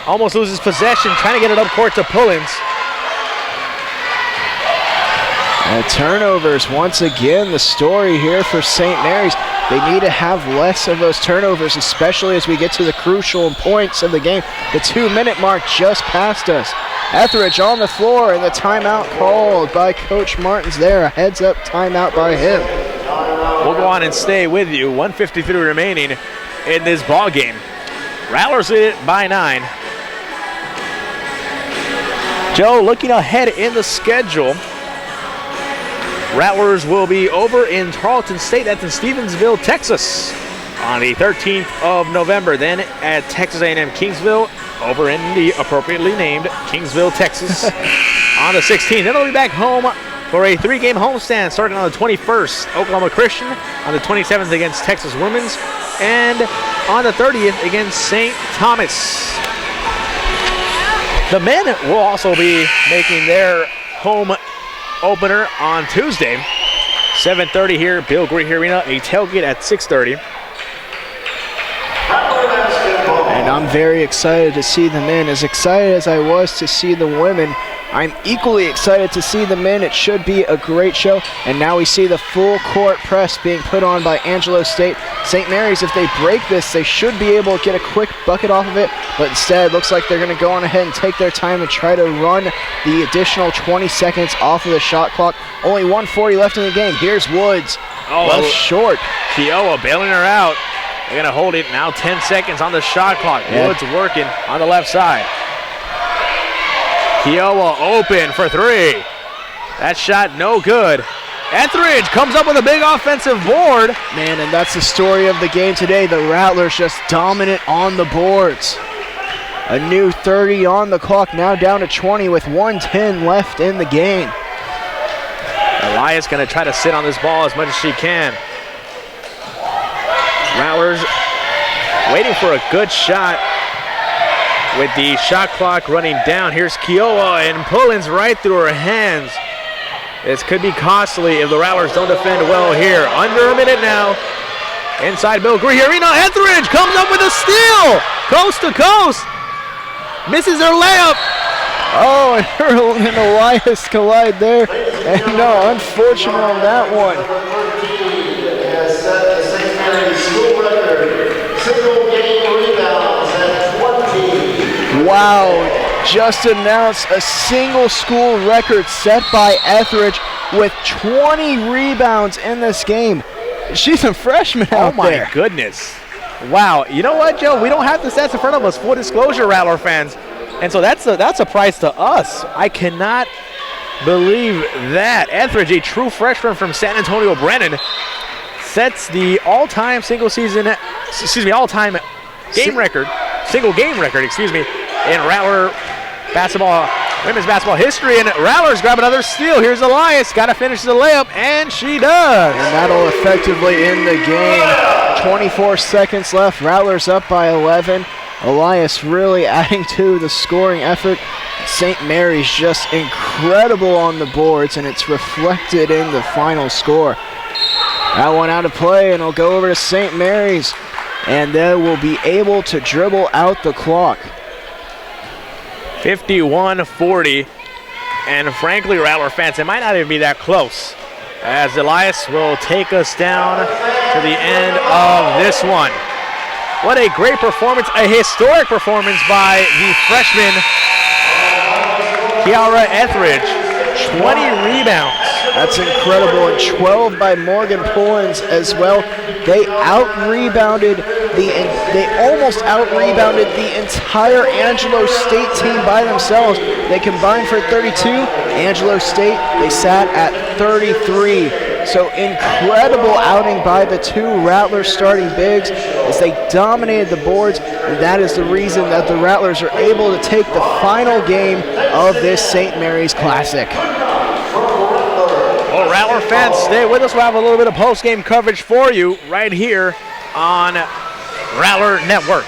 almost loses possession, trying to get it up court to Pullins. Turnovers, once again, the story here for St. Mary's. They need to have less of those turnovers, especially as we get to the crucial points of the game. The 2-minute mark just passed us. Etheridge on the floor, and the timeout called by Coach Martins there. A heads-up timeout by him. We'll go on and stay with you. 1:53 remaining in this ball game. Rattlers lead it by 9. Joe, looking ahead in the schedule, Rattlers will be over in Tarleton State. That's in Stevensville, Texas, on the 13th of November. Then at Texas A&M Kingsville, over in the appropriately named Kingsville, Texas, on the 16th. Then they'll be back home for a 3-game homestand starting on the 21st, Oklahoma Christian, on the 27th against Texas Women's, and on the 30th against St. Thomas. The men will also be making their home opener on Tuesday, 7:30 here, Bill Greer Arena, a tailgate at 6:30. And I'm very excited to see the men. As excited as I was to see the women, I'm equally excited to see the men. It should be a great show. And now we see the full court press being put on by Angelo State. St. Mary's, if they break this, they should be able to get a quick bucket off of it. But instead, it looks like they're going to go on ahead and take their time and try to run the additional 20 seconds off of the shot clock. Only 1:40 left in the game. Here's Woods. Left short. Keough bailing her out. They're going to hold it now. 10 seconds on the shot clock. Yeah. Woods working on the left side. Keough open for three. That shot no good. Etheridge comes up with a big offensive board. Man, and that's the story of the game today. The Rattlers just dominant on the boards. A new 30 on the clock, now down to 20 with 1:10 left in the game. Elias going to try to sit on this ball as much as she can. Rattlers waiting for a good shot with the shot clock running down. Here's Keough, and Pullins right through her hands. This could be costly if the Rattlers don't defend well here. Under a minute now. Inside Bill Greer Arena, Etheridge comes up with a steal, coast to coast. Misses her layup. Oh, and her and Elias collide there. And no, unfortunate on that one. Wow, just announced a single school record set by Etheridge with 20 rebounds in this game. She's a freshman out there. Oh, my goodness. Wow. You know what, Joe? We don't have the stats in front of us. Full disclosure, Rattler fans. And so that's a prize to us. I cannot believe that. Etheridge, a true freshman from San Antonio Brennan, sets the all-time single game record, in Rattler basketball, women's basketball history. And Rattler's grab another steal. Here's Elias, got to finish the layup, and she does. And that'll effectively end the game. 24 seconds left. Rattlers up by 11. Elias really adding to the scoring effort. St. Mary's just incredible on the boards, and it's reflected in the final score. That one out of play, and it'll go over to St. Mary's, and they will be able to dribble out the clock. 51-40, and frankly, Rattler fans, it might not even be that close, as Elias will take us down to the end of this one. What a great performance, a historic performance by the freshman Kiara Etheridge. 20 rebounds. That's incredible, and 12 by Morgan Pullins as well. They almost out-rebounded the entire Angelo State team by themselves. They combined for 32. Angelo State, they sat at 33. So incredible outing by the two Rattlers starting bigs as they dominated the boards, and that is the reason that the Rattlers are able to take the final game of this St. Mary's Classic. Well, Rattler fans, stay with us. We'll have a little bit of post-game coverage for you right here on Rattler Network.